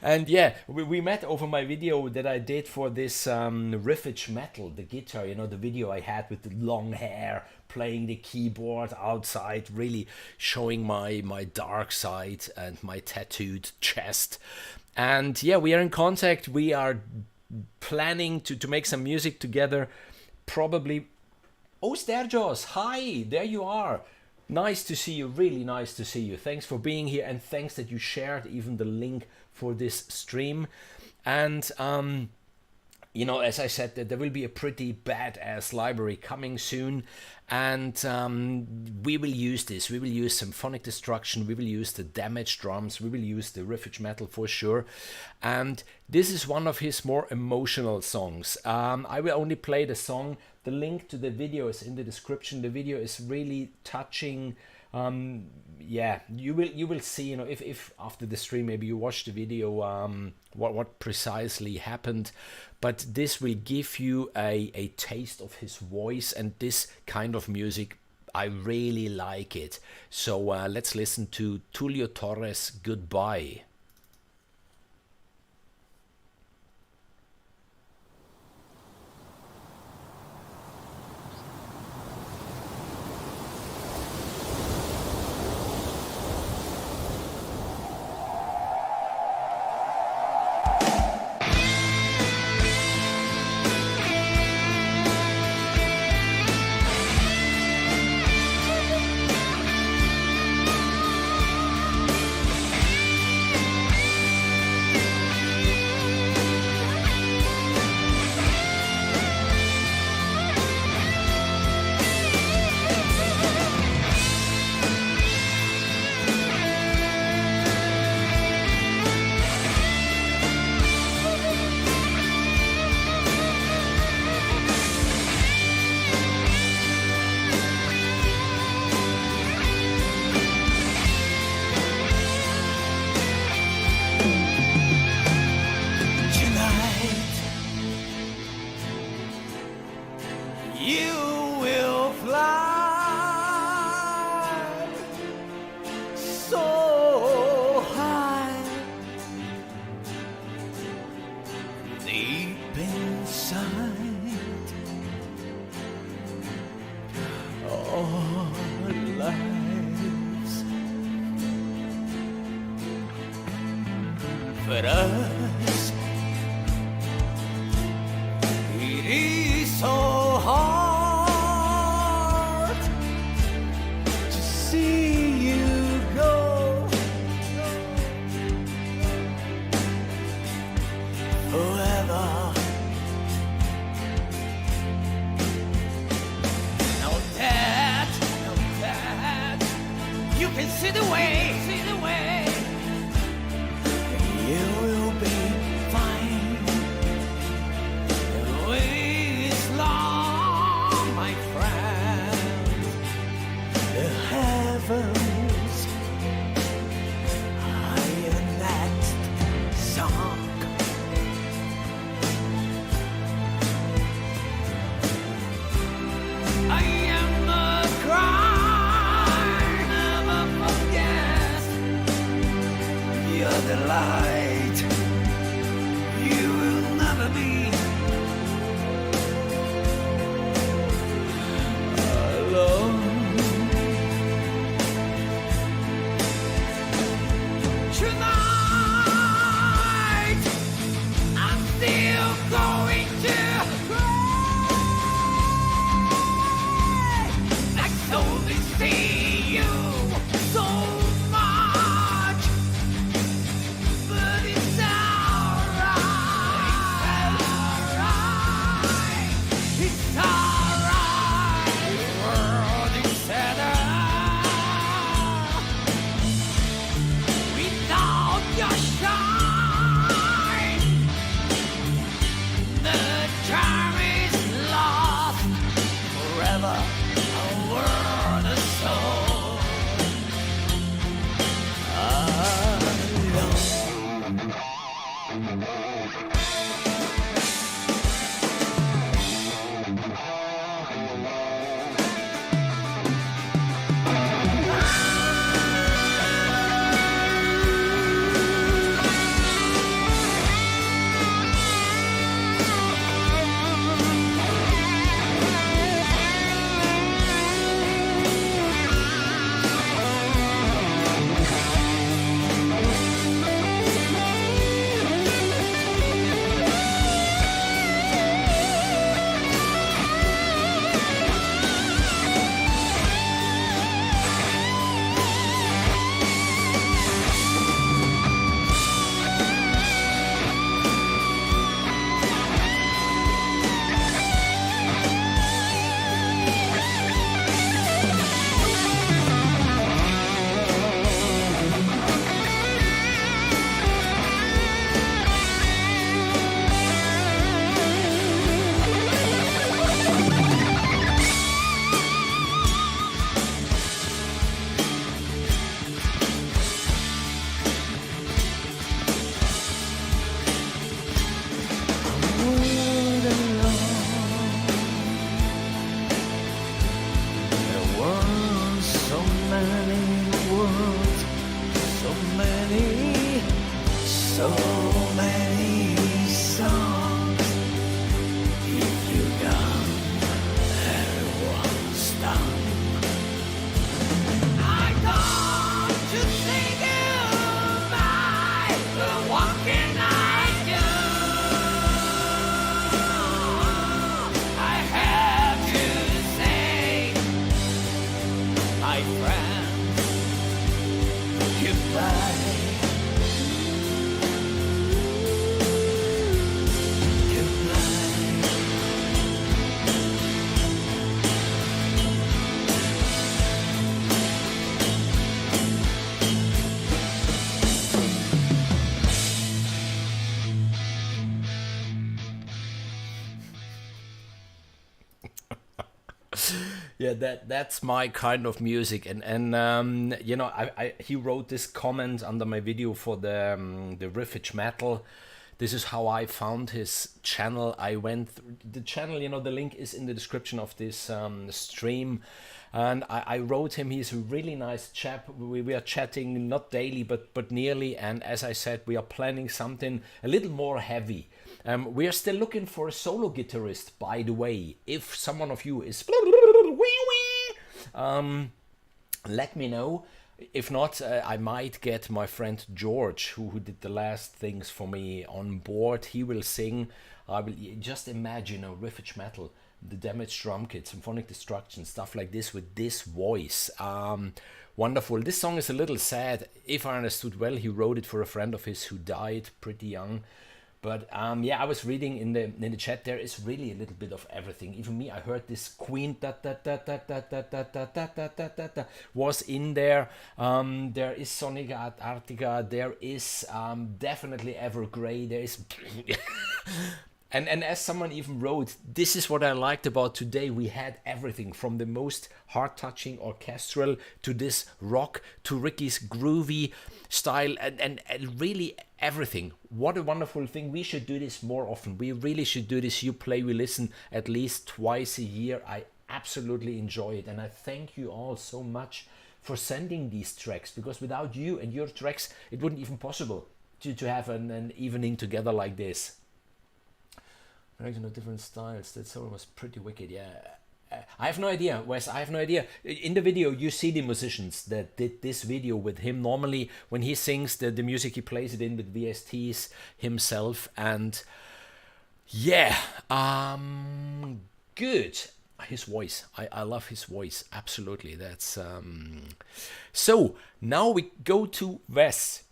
And yeah, we met over my video that I did for this riffage metal, the guitar, you know, the video I had with the long hair, playing the keyboard outside, really showing my dark side and my tattooed chest. And yeah, we are in contact. We are planning to make some music together. Probably. Oh, Sterjos, hi, there you are. Nice to see you, really nice to see you. Thanks for being here, and thanks that you shared even the link for this stream. And you know, as I said, that there will be a pretty badass library coming soon, and we will use this. We will use symphonic destruction, we will use the damaged drums, we will use the riffage metal for sure. And this is one of his more emotional songs. I will only play the song. The link to the video is in the description. The video is really touching. Yeah, you will see, you know, if after the stream maybe you watch the video, what precisely happened. But this will give you a taste of his voice, and this kind of music, I really like it. So let's listen to Tulio Torres, Goodbye. But us, it is so hard to see you go. Forever. Now that you can see the way, you will be fine. The way is long, my friend. The heavens are your next song. I am the cry, never forget. You're the light, you will never be alone. Tonight, I'm still going to cry. I only see you so much, but it's alright. It's alright. World is better without your shine. The charm is lost forever. A world of soul. There were so many words, so many songs. If you gone, everyone's done. I come to say goodbye, but what can I do? I have to say, my friend, goodbye. Yeah, that's my kind of music, and you know, he wrote this comment under my video for the riffage metal. This is how I found his channel. I went through the channel, you know, the link is in the description of this stream, and I wrote him. He's a really nice chap. We are chatting not daily but nearly, and as I said, we are planning something a little more heavy. We are still looking for a solo guitarist, by the way. If someone of you is let me know. If not, I might get my friend George, who did the last things for me, on board. He will sing. I will just imagine a riffage metal, the Damaged Drum Kit, Symphonic Destruction, stuff like this with this voice. Wonderful. This song is a little sad. If I understood well, he wrote it for a friend of his who died pretty young. But yeah, I was reading in the chat. There is really a little bit of everything. Even me, I heard this Queen was in there. There is Sonica Arctica. There is definitely Evergrey. There is. And as someone even wrote, this is what I liked about today. We had everything from the most heart-touching orchestral to this rock to Ricky's groovy style and really everything. What a wonderful thing. We should do this more often. We really should do this. You play, we listen at least twice a year. I absolutely enjoy it. And I thank you all so much for sending these tracks, because without you and your tracks, it wouldn't even possible to have an evening together like this. Different styles. That song was pretty wicked. Yeah, I have no idea, Wes. I have no idea. In the video, you see the musicians that did this video with him. Normally, when he sings the music, he plays it in with VSTs himself. And yeah, good. His voice. I love his voice. Absolutely. That's so now we go to Wes.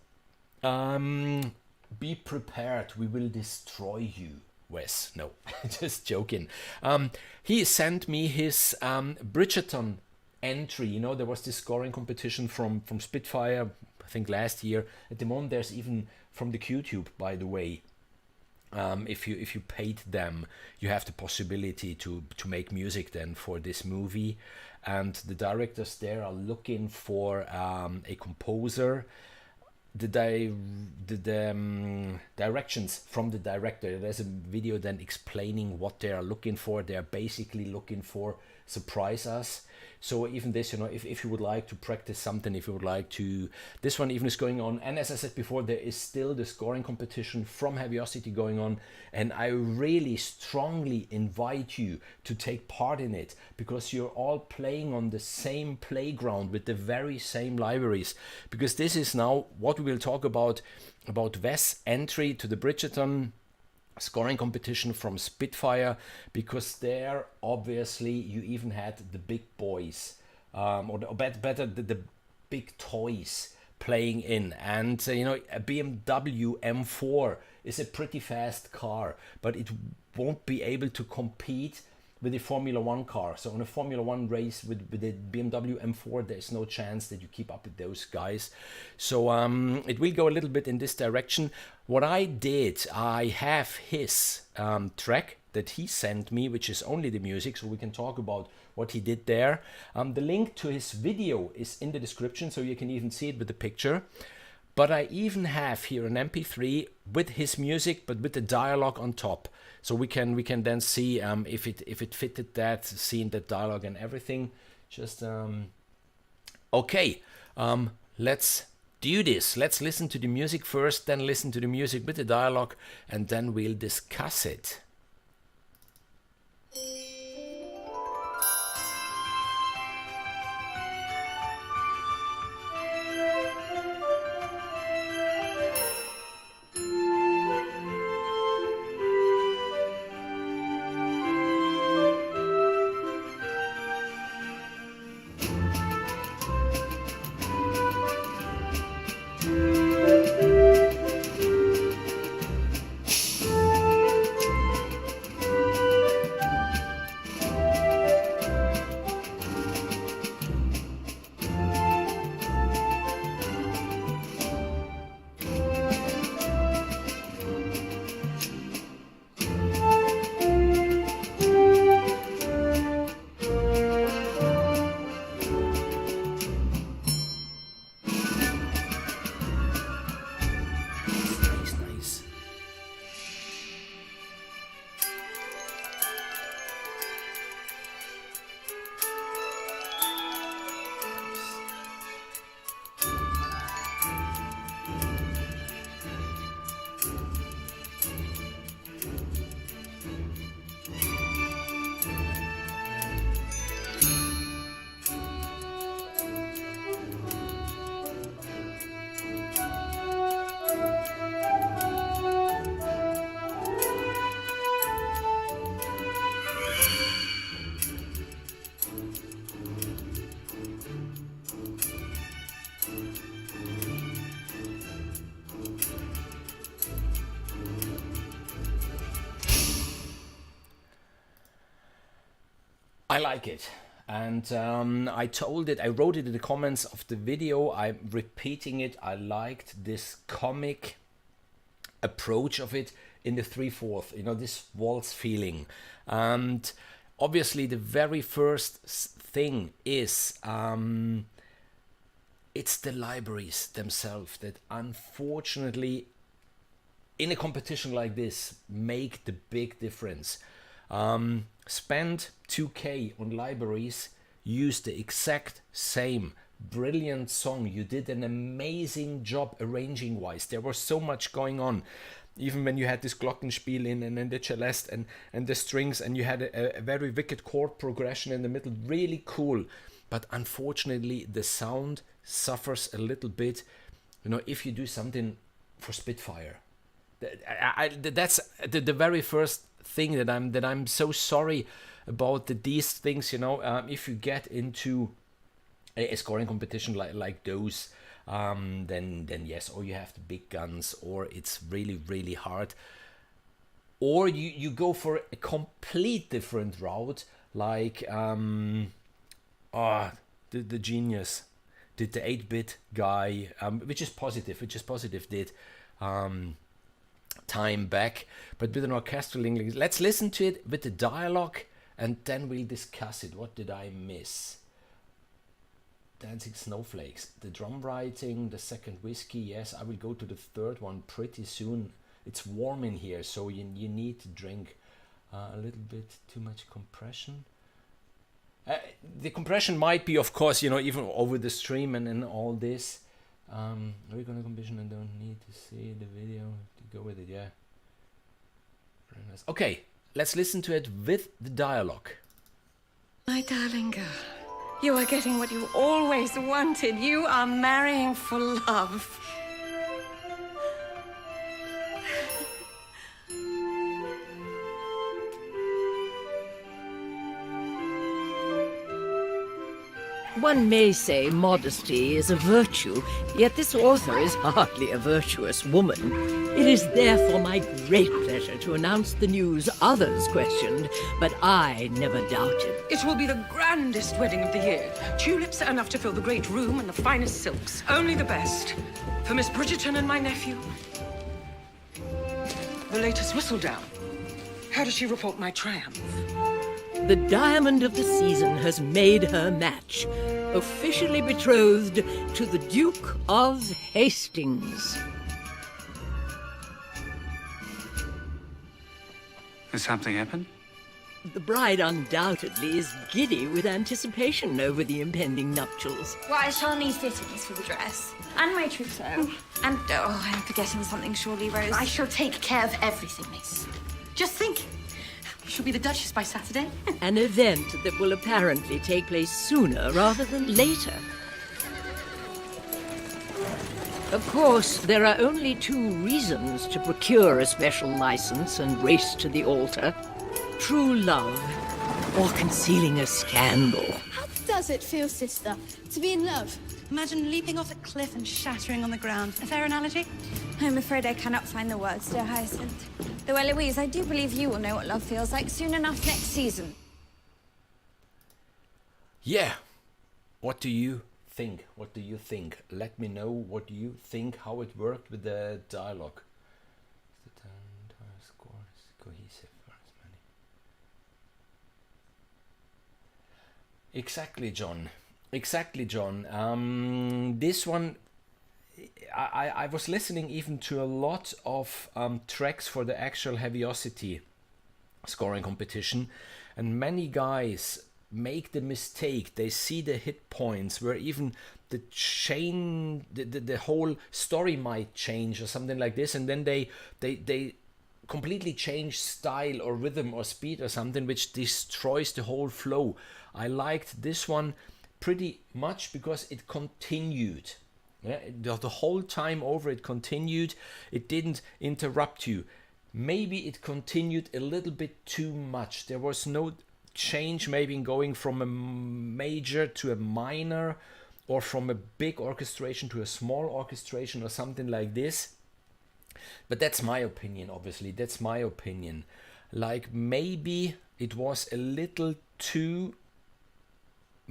Be prepared. We will destroy you. Wes, no, just joking. He sent me his Bridgerton entry. You know, there was this scoring competition from Spitfire, I think last year. At the moment, there's even from the QTube, by the way. If you paid them, you have the possibility to make music then for this movie. And the directors there are looking for a composer. The directions from the director. There's a video then explaining what they are looking for. They're basically looking for surprise us. So even this, you know, if you would like to practice something, if you would like to, this one even is going on. And as I said before, there is still the scoring competition from Heaviosity going on. And I really strongly invite you to take part in it, because you're all playing on the same playground with the very same libraries. Because this is now what we will talk about Wes' entry to the Bridgerton scoring competition from Spitfire, because there obviously you even had the big boys, or better the big toys playing in. And you know, a BMW M4 is a pretty fast car, but it won't be able to compete with the Formula One car. So on a Formula One race with the BMW M4, there's no chance that you keep up with those guys. So it will go a little bit in this direction. What I did, I have his track that he sent me, which is only the music, so we can talk about what he did there. The link to his video is in the description, so you can even see it with the picture. But I even have here an MP3 with his music, but with the dialogue on top. So we can then see if it fitted that, seeing that dialogue and everything. Just okay. Let's do this. Let's listen to the music first, then listen to the music with the dialogue, and then we'll discuss it. I like it. And I wrote it in the comments of the video. I'm repeating it. I liked this comic approach of it in the 3/4, this waltz feeling. And obviously the very first thing is it's the libraries themselves that unfortunately in a competition like this make the big difference. Spend 2K on libraries, use the exact same brilliant song. You did an amazing job arranging wise. There was so much going on. Even when you had this glockenspiel in and then the celeste and the strings, and you had a very wicked chord progression in the middle, really cool. But unfortunately the sound suffers a little bit, if you do something for Spitfire. That's the very first thing that I'm so sorry about these things. If you get into a scoring competition like those, then yes, or you have the big guns, or it's really, really hard, or you go for a complete different route, like the genius did, the 8-bit guy, which is positive did time back, but with an orchestral English. Let's listen to it with the dialogue, and then we'll discuss it. What did I miss? Dancing Snowflakes, the drum writing, the second whiskey. Yes, I will go to the third one pretty soon. It's warm in here, so you need to drink a little bit too much compression. The compression might be, of course, even over the stream and all this. We're gonna commission and don't need to see the video to go with it. Yeah, very nice. Okay, let's listen to it with the dialogue. My darling girl, you are getting what you always wanted. You are marrying for love. One may say modesty is a virtue, yet this author is hardly a virtuous woman. It is therefore my great pleasure to announce the news others questioned, but I never doubted. It will be the grandest wedding of the year. Tulips are enough to fill the great room, and the finest silks. Only the best. For Miss Bridgerton and my nephew. The latest Whistledown. How does she report my triumph? The diamond of the season has made her match, officially betrothed to the Duke of Hastings. Has something happened? The bride undoubtedly is giddy with anticipation over the impending nuptials. Why, I shall need fittings for the dress. And my trousseau. And, I'm forgetting something surely, Rose. I shall take care of everything, miss. Just think. She'll be the Duchess by Saturday. An event that will apparently take place sooner rather than later. Of course, there are only two reasons to procure a special license and race to the altar. True love, or concealing a scandal. How does it feel, sister, to be in love? Imagine leaping off a cliff and shattering on the ground. A fair analogy? I'm afraid I cannot find the words, dear Hyacinth. Though, Eloise, I do believe you will know what love feels like soon enough next season. Yeah. What do you think? What do you think? Let me know what you think, how it worked with the dialogue. The entire score is cohesive. Exactly, John. Exactly, John. This one, I was listening even to a lot of tracks for the actual Heaviosity scoring competition, and many guys make the mistake. They see the hit points where even the chain, the whole story might change or something like this, and then they completely change style or rhythm or speed or something, which destroys the whole flow. I liked this one pretty much because it continued. Yeah, the whole time over it continued. It didn't interrupt you. Maybe it continued a little bit too much. There was no change maybe in going from a major to a minor, or from a big orchestration to a small orchestration or something like this. But that's my opinion, obviously. That's my opinion. Like maybe it was a little too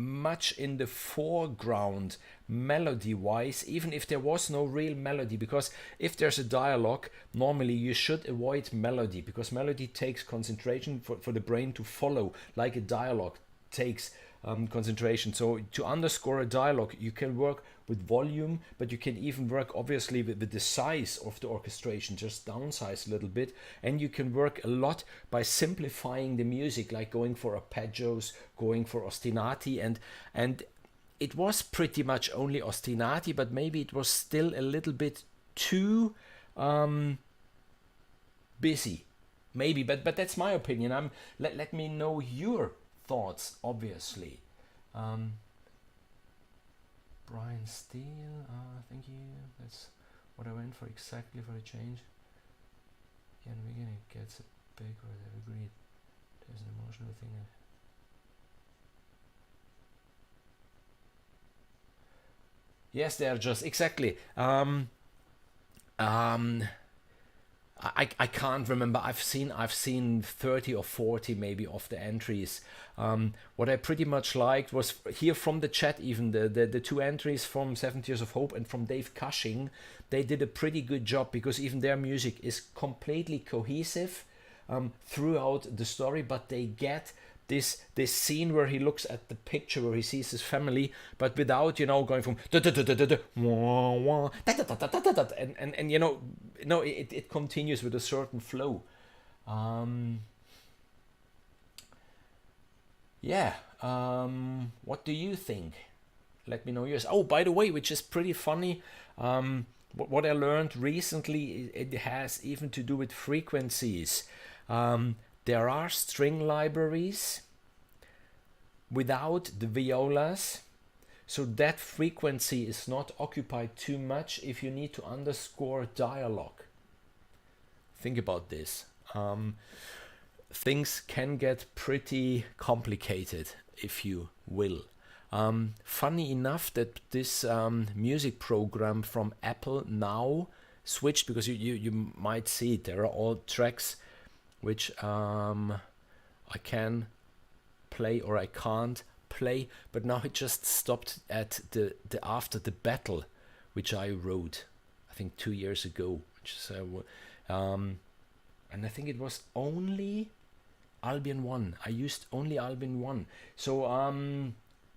much in the foreground melody wise, even if there was no real melody, because if there's a dialogue, normally you should avoid melody, because melody takes concentration for the brain to follow, like a dialogue takes concentration. So to underscore a dialogue, you can work with volume, but you can even work obviously with the size of the orchestration, just downsize a little bit. And you can work a lot by simplifying the music, like going for arpeggios, going for ostinati, and it was pretty much only ostinati, but maybe it was still a little bit too busy, maybe. But that's my opinion. Let me know your thoughts, obviously. Brian Steele, thank you. That's what I went for exactly for a change. Yeah, in the beginning it gets a big, or they've agreed. There's an emotional thing. Yes, they are just exactly. I can't remember. I've seen 30 or 40 maybe of the entries. What I pretty much liked was here from the chat, even the two entries from 70 Years of Hope and from Dave Cushing. They did a pretty good job, because even their music is completely cohesive throughout the story, but they get this scene where he looks at the picture where he sees his family, but without, going from and it continues with a certain flow. What do you think? Let me know yours. Oh, by the way, which is pretty funny, what I learned recently, it has even to do with frequencies. There are string libraries without the violas, so that frequency is not occupied too much if you need to underscore dialogue. Think about this. Things can get pretty complicated, if you will. Funny enough that this music program from Apple now switched, because you might see it, there are all tracks which I can play or I can't play, but now it just stopped at the After the Battle, which I wrote I think 2 years ago, which is and I think it was only Albion 1. I used only Albion 1. So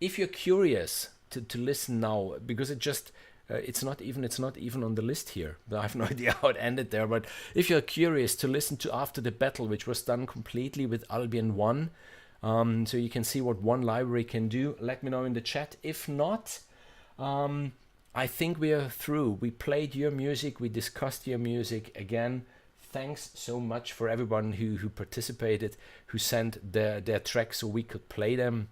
if you're curious to listen now, because it's not even on the list here. I have no idea how it ended there, but if you're curious to listen to After the Battle, which was done completely with Albion 1, so you can see what one library can do, let me know in the chat. If not, I think we are through. We played your music, we discussed your music again. Thanks so much for everyone who participated, who sent their tracks so we could play them.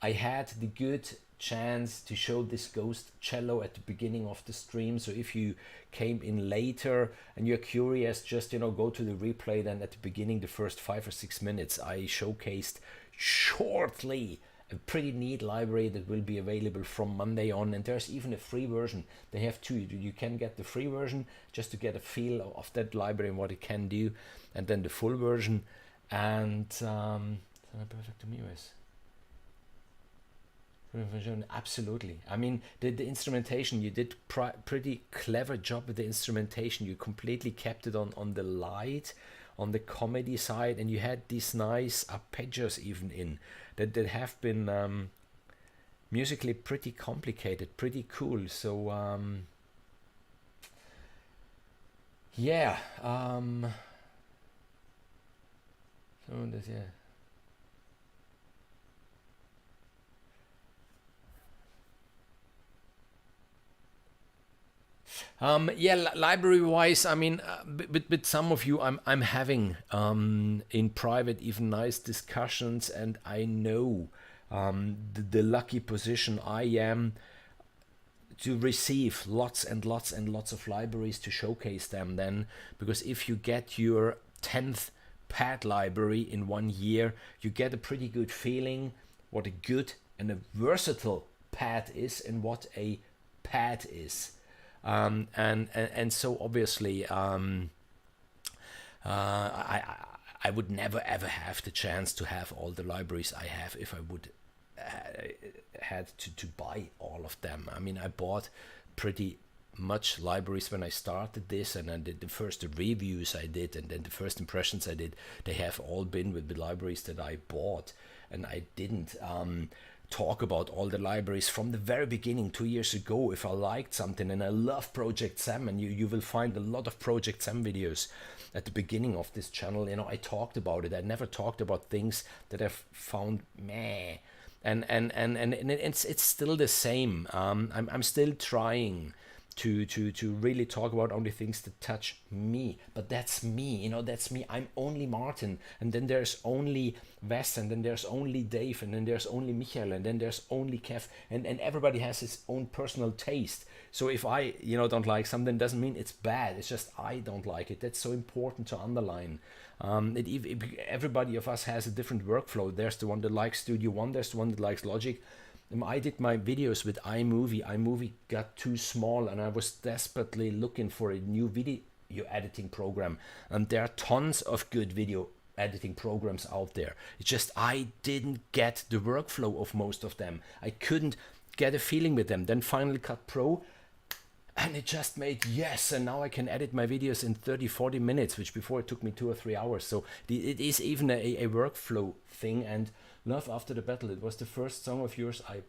I had the good chance to show this ghost cello at the beginning of the stream, so if you came in later and you're curious, just go to the replay. Then at the beginning, the first 5 or 6 minutes, I showcased shortly a pretty neat library that will be available from Monday on, and there's even a free version. They have two. You can get the free version just to get a feel of that library and what it can do, and then the full version. And perfect to me was absolutely. I mean, the instrumentation, you did pretty clever job with the instrumentation. You completely kept it on the light, on the comedy side, and you had these nice arpeggios even in that have been musically pretty complicated, pretty cool. So yeah, so that's, yeah. Library-wise, I mean, with some of you, I'm having in private even nice discussions, and I know the lucky position I am to receive lots and lots and lots of libraries to showcase them. Then, because if you get your 10th pad library in 1 year, you get a pretty good feeling what a good and a versatile pad is and what a pad is. And so obviously I would never ever have the chance to have all the libraries I have if I would had to buy all of them. I mean, I bought pretty much libraries when I started this, and then the first reviews I did, and then the first impressions I did, they have all been with the libraries that I bought, and I didn't talk about all the libraries from the very beginning 2 years ago. If I liked something, and I love Project Sam, and you will find a lot of Project Sam videos at the beginning of this channel, you know, I talked about it. I never talked about things that I've found meh, and it's still the same. I'm still trying to really talk about only things that touch me, but that's me, you know, that's me. I'm only Martin, and then there's only Wes, and then there's only Dave, and then there's only Michael, and then there's only Kev, and everybody has his own personal taste. So if I, you know, don't like something, doesn't mean it's bad, it's just I don't like it. That's so important to underline. Everybody of us has a different workflow. There's the one that likes Studio One, there's the one that likes Logic. I did my videos with iMovie. iMovie got too small, and I was desperately looking for a new video editing program. And there are tons of good video editing programs out there. It's just I didn't get the workflow of most of them. I couldn't get a feeling with them. Then Final Cut Pro, and it just made yes, and now I can edit my videos in 30-40 minutes, which before it took me 2 or 3 hours. So it is even a workflow thing. And Love After the Battle, it was the first song of yours I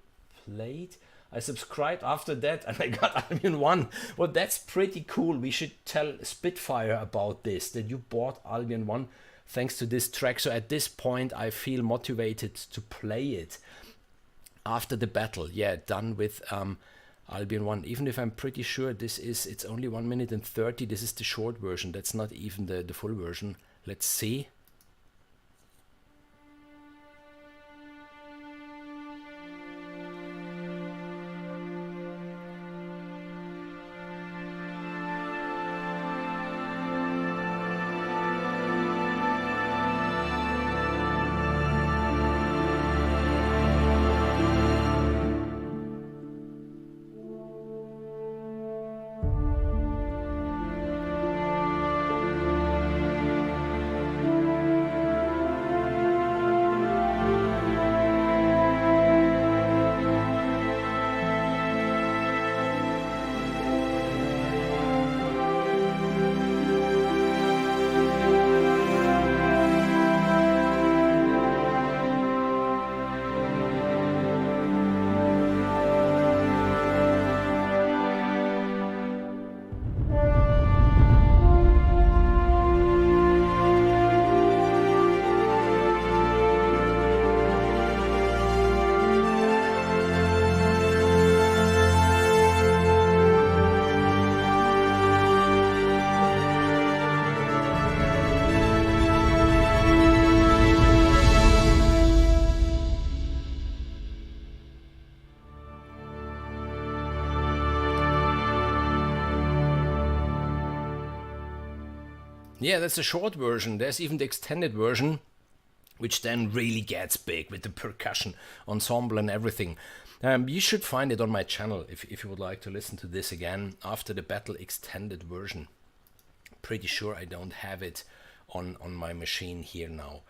played. I subscribed after that, and I got Albion 1. Well, that's pretty cool. We should tell Spitfire about this, that you bought Albion 1 thanks to this track. So at this point I feel motivated to play it. After the Battle, yeah, done with Albion 1, even if I'm pretty sure it's only 1 minute and 30. This is the short version, that's not even the full version. Let's see. Yeah, that's the short version. There's even the extended version, which then really gets big with the percussion ensemble and everything. You should find it on my channel if you would like to listen to this again. After the Battle extended version. Pretty sure I don't have it on my machine here now.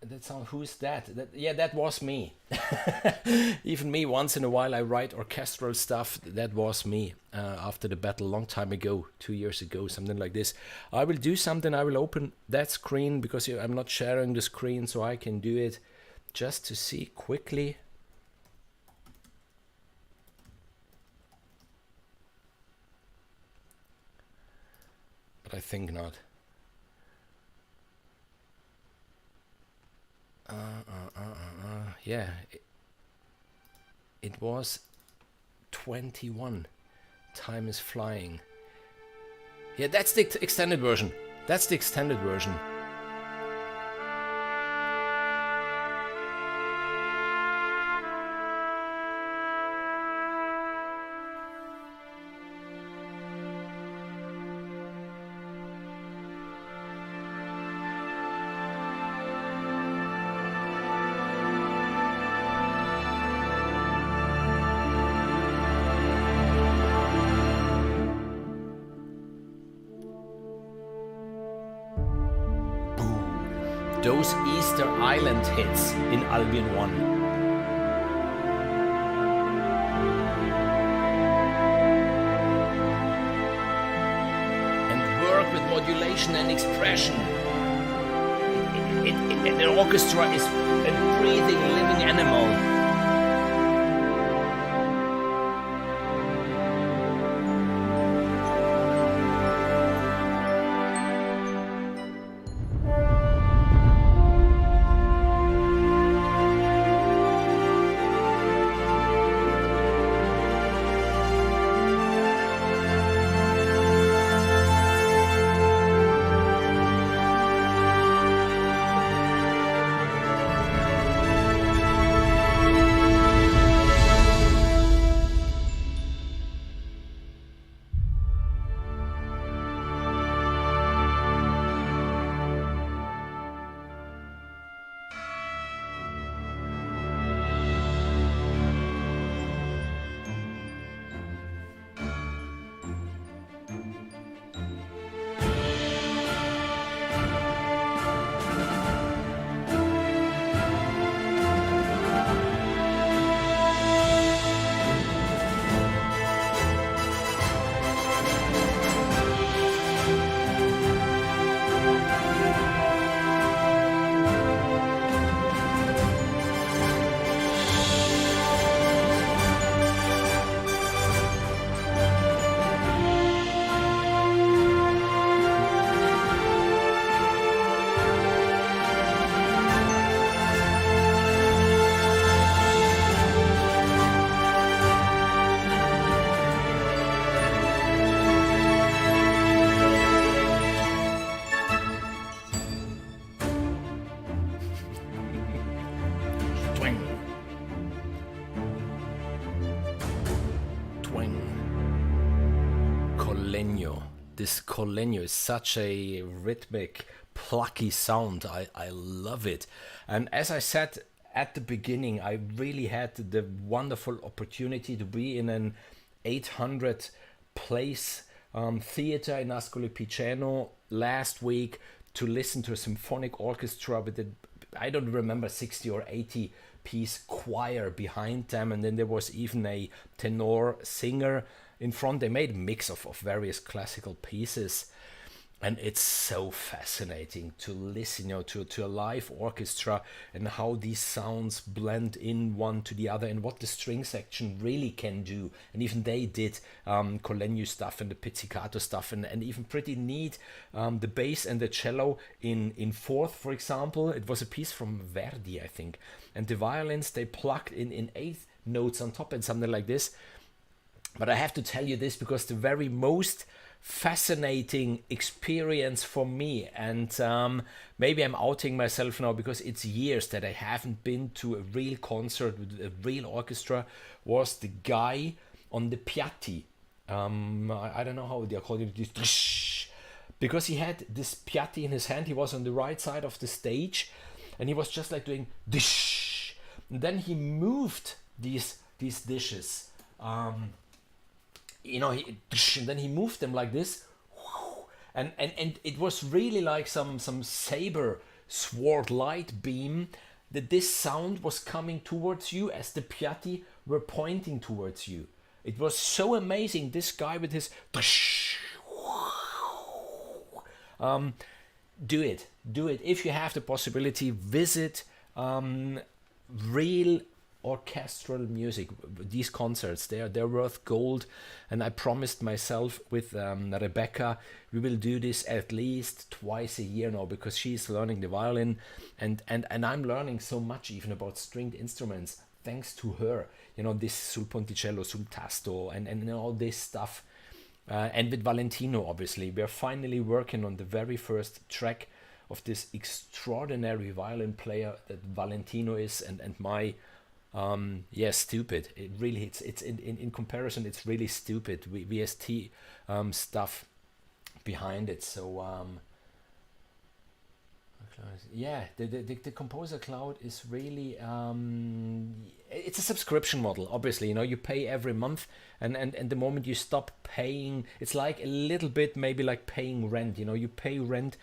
That's how, who's that? Yeah, that was me. Even me, once in a while I write orchestral stuff. That was me after the Battle, long time ago, 2 years ago, something like this. I will do something. I will open that screen because I'm not sharing the screen, so I can do it just to see quickly. But I think not. Yeah, it was 21. Time is flying. Yeah, that's the extended version. That's the extended version. those Easter Island hits in Albion 1. Modulation and expression. The orchestra is a breathing, living animal. This Colenio is such a rhythmic, plucky sound. I love it. And as I said at the beginning, I really had the wonderful opportunity to be in an 800 place theater in Ascoli Piceno last week to listen to a symphonic orchestra with I don't remember, 60 or 80 piece choir behind them, and then there was even a tenor singer in front. They made a mix of various classical pieces, and it's so fascinating to listen, to a live orchestra and how these sounds blend in one to the other, and what the string section really can do. And even they did Colenio stuff and the pizzicato stuff, and even pretty neat the bass and the cello in fourth, for example. It was a piece from Verdi, I think, and the violins, they plugged in eighth notes on top and something like this. But I have to tell you this because the very most fascinating experience for me, and maybe I'm outing myself now because it's years that I haven't been to a real concert with a real orchestra, was the guy on the piatti. I don't know how they are called it, because he had this piatti in his hand. He was on the right side of the stage, and he was just like doing dish. And then he moved these dishes. And then he moved them like this, and it was really like some saber sword light beam, that this sound was coming towards you as the piatti were pointing towards you. It was so amazing. This guy with his do it if you have the possibility. Visit real orchestral music. These concerts, they're worth gold, and I promised myself with Rebecca we will do this at least twice a year now, because she's learning the violin, and I'm learning so much even about stringed instruments thanks to her, this sul ponticello, sul tasto, and all this stuff, and with Valentino. Obviously we're finally working on the very first track of this extraordinary violin player that Valentino is, and my stupid. It really, it's in comparison, it's really stupid. VST stuff behind it. So the Composer Cloud is really it's a subscription model. Obviously, you pay every month, and the moment you stop paying, it's like a little bit maybe like paying rent. You pay rent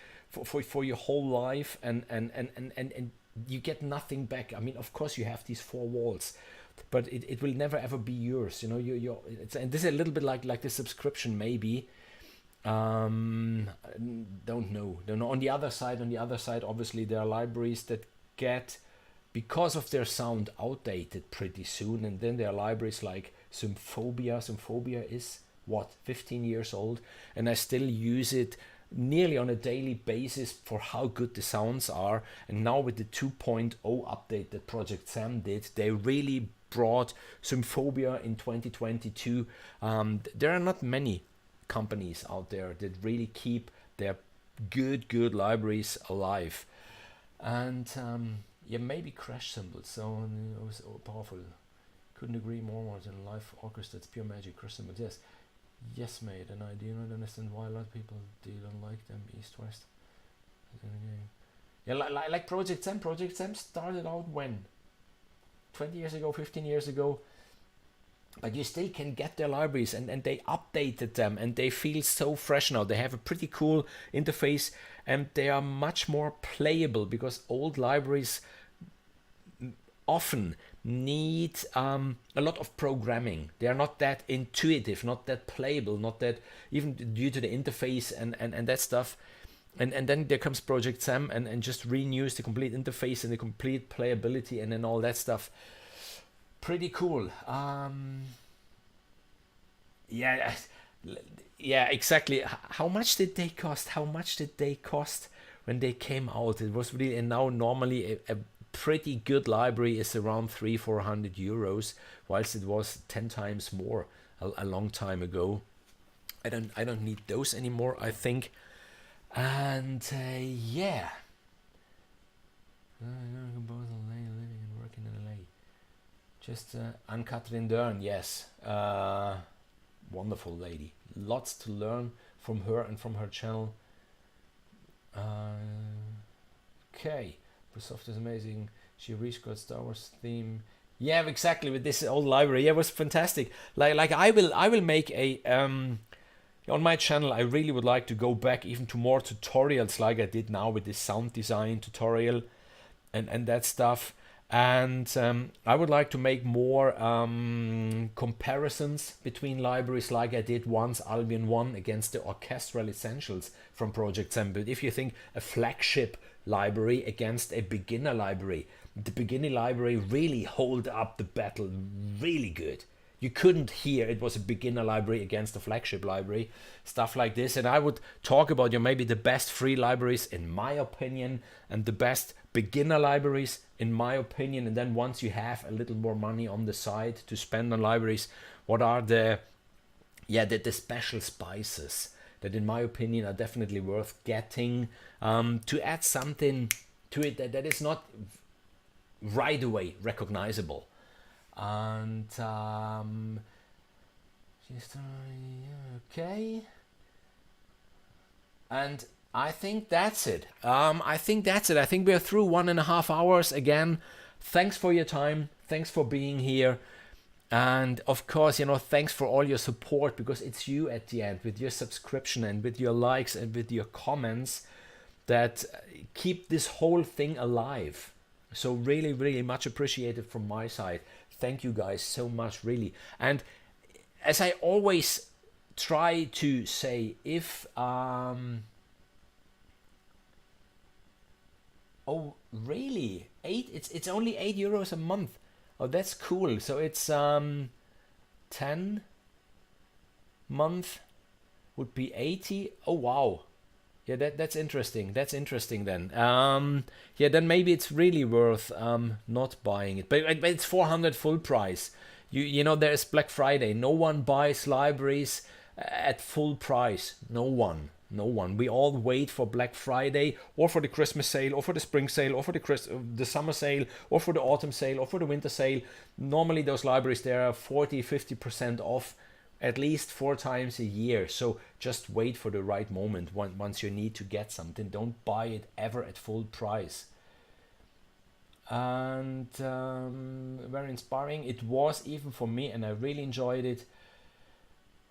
for your whole life, and you get nothing back. I mean, of course you have these four walls, but it will never ever be yours. You know, and this is a little bit like the subscription maybe. Don't know. On the other side, obviously there are libraries that get, because of their sound, outdated pretty soon, and then there are libraries like Symphobia. Symphobia is what, 15 years old, and I still use it nearly on a daily basis for how good the sounds are. And now with the 2.0 update that Project Sam did, they really brought Symphobia in 2022. There are not many companies out there that really keep their good libraries alive. And yeah, maybe crash cymbals, so it was powerful. Couldn't agree more than a live orchestra. It's pure magic. Crash cymbals, yes mate, and I do not understand why a lot of people don't like them. East West, yeah, like Project Sam. Project Sam started out when 20 years ago, 15 years ago, but you still can get their libraries, and they updated them, and they feel so fresh now. They have a pretty cool interface, and they are much more playable, because old libraries often need a lot of programming. They are not that intuitive, not that playable, not that, even due to the interface and that stuff. And then there comes Project Sam and just renews the complete interface and the complete playability and then all that stuff. Pretty cool. Yeah, exactly. How much did they cost? When they came out? It was really, and now normally a pretty good library is around 300-400 euros, whilst it was 10 times more a long time ago. I don't need those anymore, I think. And yeah, both living and working in LA. Just Anne-Catherine Dern, yes, wonderful lady. Lots to learn from her and from her channel. Okay, Microsoft is amazing. She rescored Star Wars theme. Yeah, exactly, with this old library. Yeah, it was fantastic. Like I will make a on my channel. I really would like to go back even to more tutorials like I did now with this sound design tutorial and that stuff. And I would like to make more comparisons between libraries like I did once, Albion 1 against the Orchestral Essentials from Project Sam. But if you think a flagship library against a beginner library, the beginner library really hold up the battle really good. You couldn't hear it was a beginner library against a flagship library, stuff like this. And I would talk about maybe the best free libraries in my opinion and the best beginner libraries in my opinion. And then once you have a little more money on the side to spend on libraries, what are the special spices that in my opinion are definitely worth getting, to add something to it that is not right away recognizable. And okay, and I think that's it. I think we are through 1.5 hours again. Thanks for your time. Thanks for being here. And of course, thanks for all your support, because it's you at the end with your subscription and with your likes and with your comments that keep this whole thing alive. So really, really much appreciated from my side. Thank you guys so much, really. And as I always try to say, if oh really, it's only €8 a month. Oh, that's cool. So it's 10 month would be 80. Oh wow. Yeah, that's interesting. That's interesting then. Yeah, then maybe it's really worth not buying it. But it's 400 full price. You know, there's Black Friday. No one buys libraries at full price. No one. We all wait for Black Friday, or for the Christmas sale, or for the spring sale, or for the summer sale, or for the autumn sale, or for the winter sale. Normally those libraries, they are 40-50% off at least 4 times a year. So just wait for the right moment once you need to get something. Don't buy it ever at full price. And very inspiring it was, even for me, and I really enjoyed it.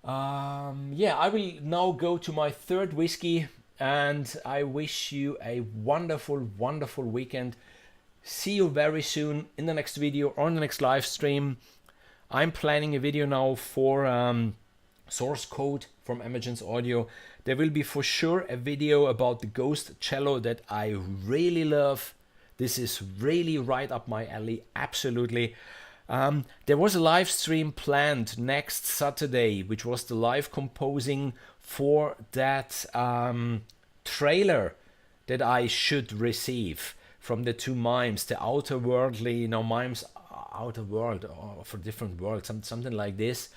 Yeah, I will now go to my third whiskey and I wish you a wonderful, wonderful weekend. See you very soon in the next video or in the next live stream. I'm planning a video now for source code from Emergence Audio. There will be for sure a video about the ghost cello that I really love. This is really right up my alley, absolutely. There was a live stream planned next Saturday, which was the live composing for that trailer that I should receive from the two mimes, the outer worldly, mimes, outer world, or for different worlds, something like this.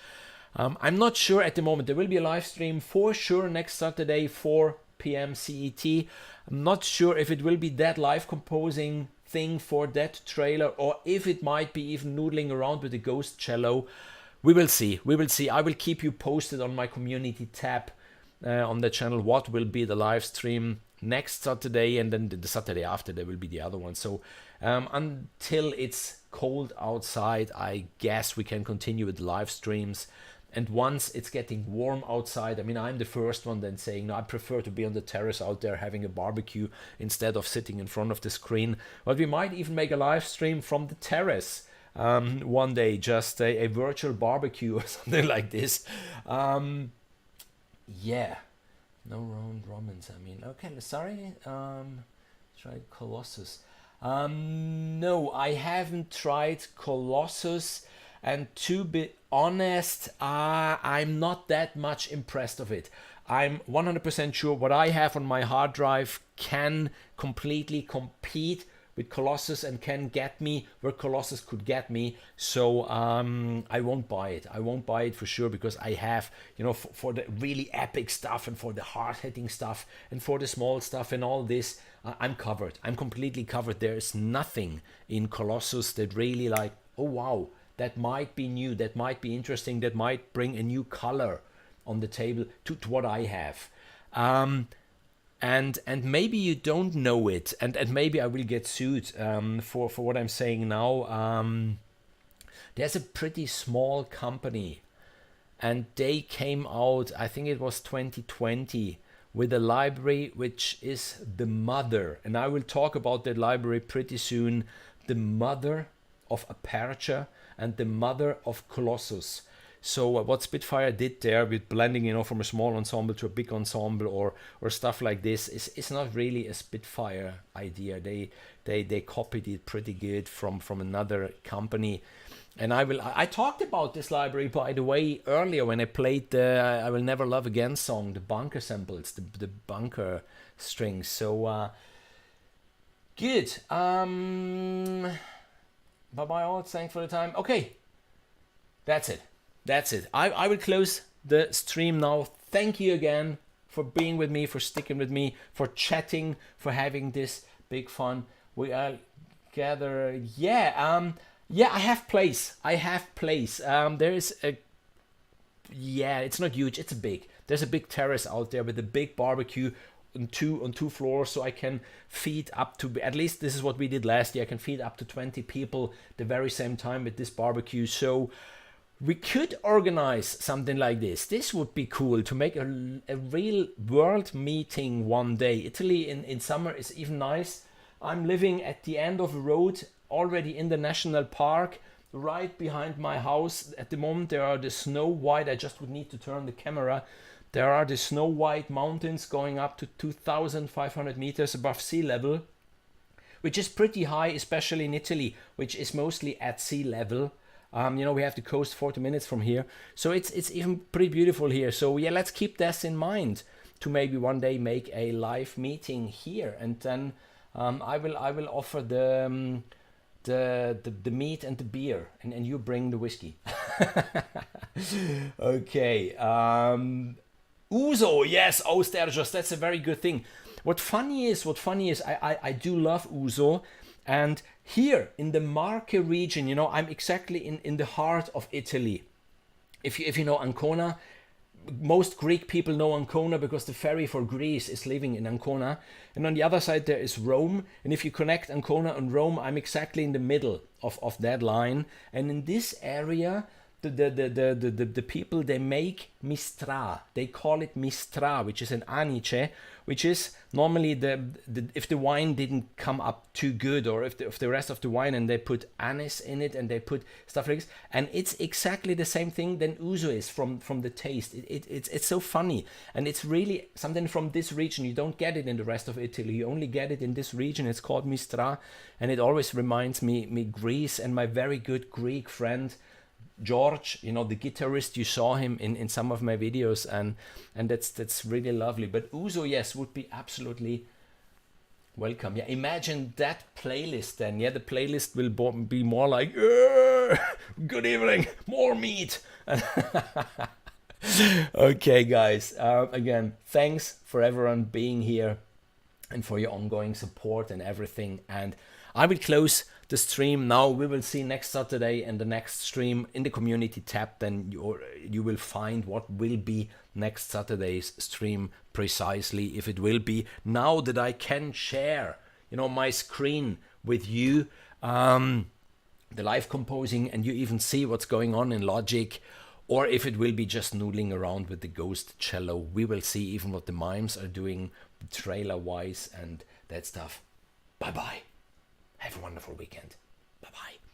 I'm not sure at the moment. There will be a live stream for sure next Saturday, 4 p.m. CET. I'm not sure if it will be that live composing thing for that trailer, or if it might be even noodling around with the ghost cello. We will see. We will see. I will keep you posted on my community tab on the channel what will be the live stream next Saturday, and then the Saturday after there will be the other one. So until it's cold outside, I guess we can continue with live streams. And once it's getting warm outside, I mean, I'm the first one then saying, no, I prefer to be on the terrace out there having a barbecue instead of sitting in front of the screen. But we might even make a live stream from the terrace one day, just a virtual barbecue or something like this. Yeah, no round Romans. I mean, okay, sorry. Tried Colossus. No, I haven't tried Colossus. And to be honest, I'm not that much impressed of it. I'm 100% sure what I have on my hard drive can completely compete with Colossus and can get me where Colossus could get me. So I won't buy it. I won't buy it for sure, because I have, for the really epic stuff and for the hard-hitting stuff and for the small stuff and all this, I'm covered. I'm completely covered. There is nothing in Colossus that really like, oh wow, that might be new, that might be interesting, that might bring a new color on the table to what I have. And maybe you don't know it, and maybe I will get sued for what I'm saying now. There's a pretty small company, and they came out, I think it was 2020, with a library which is the mother, and I will talk about that library pretty soon, the mother of Aperture and the mother of Colossus. So what Spitfire did there with blending, from a small ensemble to a big ensemble or stuff like this is not really a Spitfire idea. They copied it pretty good from another company. And I talked about this library, by the way, earlier when I played the I Will Never Love Again song, the bunker samples, the bunker strings. So good. Bye-bye all, thanks for the time. Okay, that's it. I will close the stream now. Thank you again for being with me, for sticking with me, for chatting, for having this big fun. We are gather. Yeah, I have place. There is a, it's not huge, it's big. There's a big terrace out there with a big barbecue on two floors, so I can feed up to, at least this is what we did last year, I can feed up to 20 people the very same time with this barbecue. So we could organize something like this. This would be cool, to make a real world meeting one day. Italy in summer is even nice. I'm living at the end of a road, already in the national park, right behind my house. At the moment there are the snow white, I just would need to turn the camera. There are the snow white mountains going up to 2,500 meters above sea level, which is pretty high, especially in Italy, which is mostly at sea level. We have the coast 40 minutes from here, so it's even pretty beautiful here. So yeah, let's keep this in mind to maybe one day make a live meeting here, and then I will offer the meat and the beer, and you bring the whiskey. Okay. Ouzo, yes, Austerjos, that's a very good thing. What funny is, I do love Ouzo, and here in the Marche region, I'm exactly in the heart of Italy. If you know Ancona, most Greek people know Ancona because the ferry for Greece is leaving in Ancona, and on the other side there is Rome, and if you connect Ancona and Rome, I'm exactly in the middle of that line, and in this area the people, they make mistra. They call it mistra, which is an anice, which is normally if the wine didn't come up too good, or if the rest of the wine, and they put anise in it, and they put stuff like this, and it's exactly the same thing than ouzo is from the taste. It's so funny, and it's really something from this region. You don't get it in the rest of Italy. You only get it in this region. It's called mistra, and it always reminds me Greece and my very good Greek friend George, you know, the guitarist. You saw him in some of my videos, and that's really lovely. But ouzo, yes, would be absolutely welcome. Yeah, imagine that playlist then. Yeah, the playlist will be more like, good evening, more meat. Okay, guys, again, thanks for everyone being here and for your ongoing support and everything. And I will close the stream now. We will see next Saturday in the next stream in the community tab. Then you will find what will be next Saturday's stream precisely, if it will be, now that I can share, you know, my screen with you, the live composing, and you even see what's going on in Logic, or if it will be just noodling around with the ghost cello. We will see even what the mimes are doing trailer wise and that stuff. Bye bye. Have a wonderful weekend. Bye bye.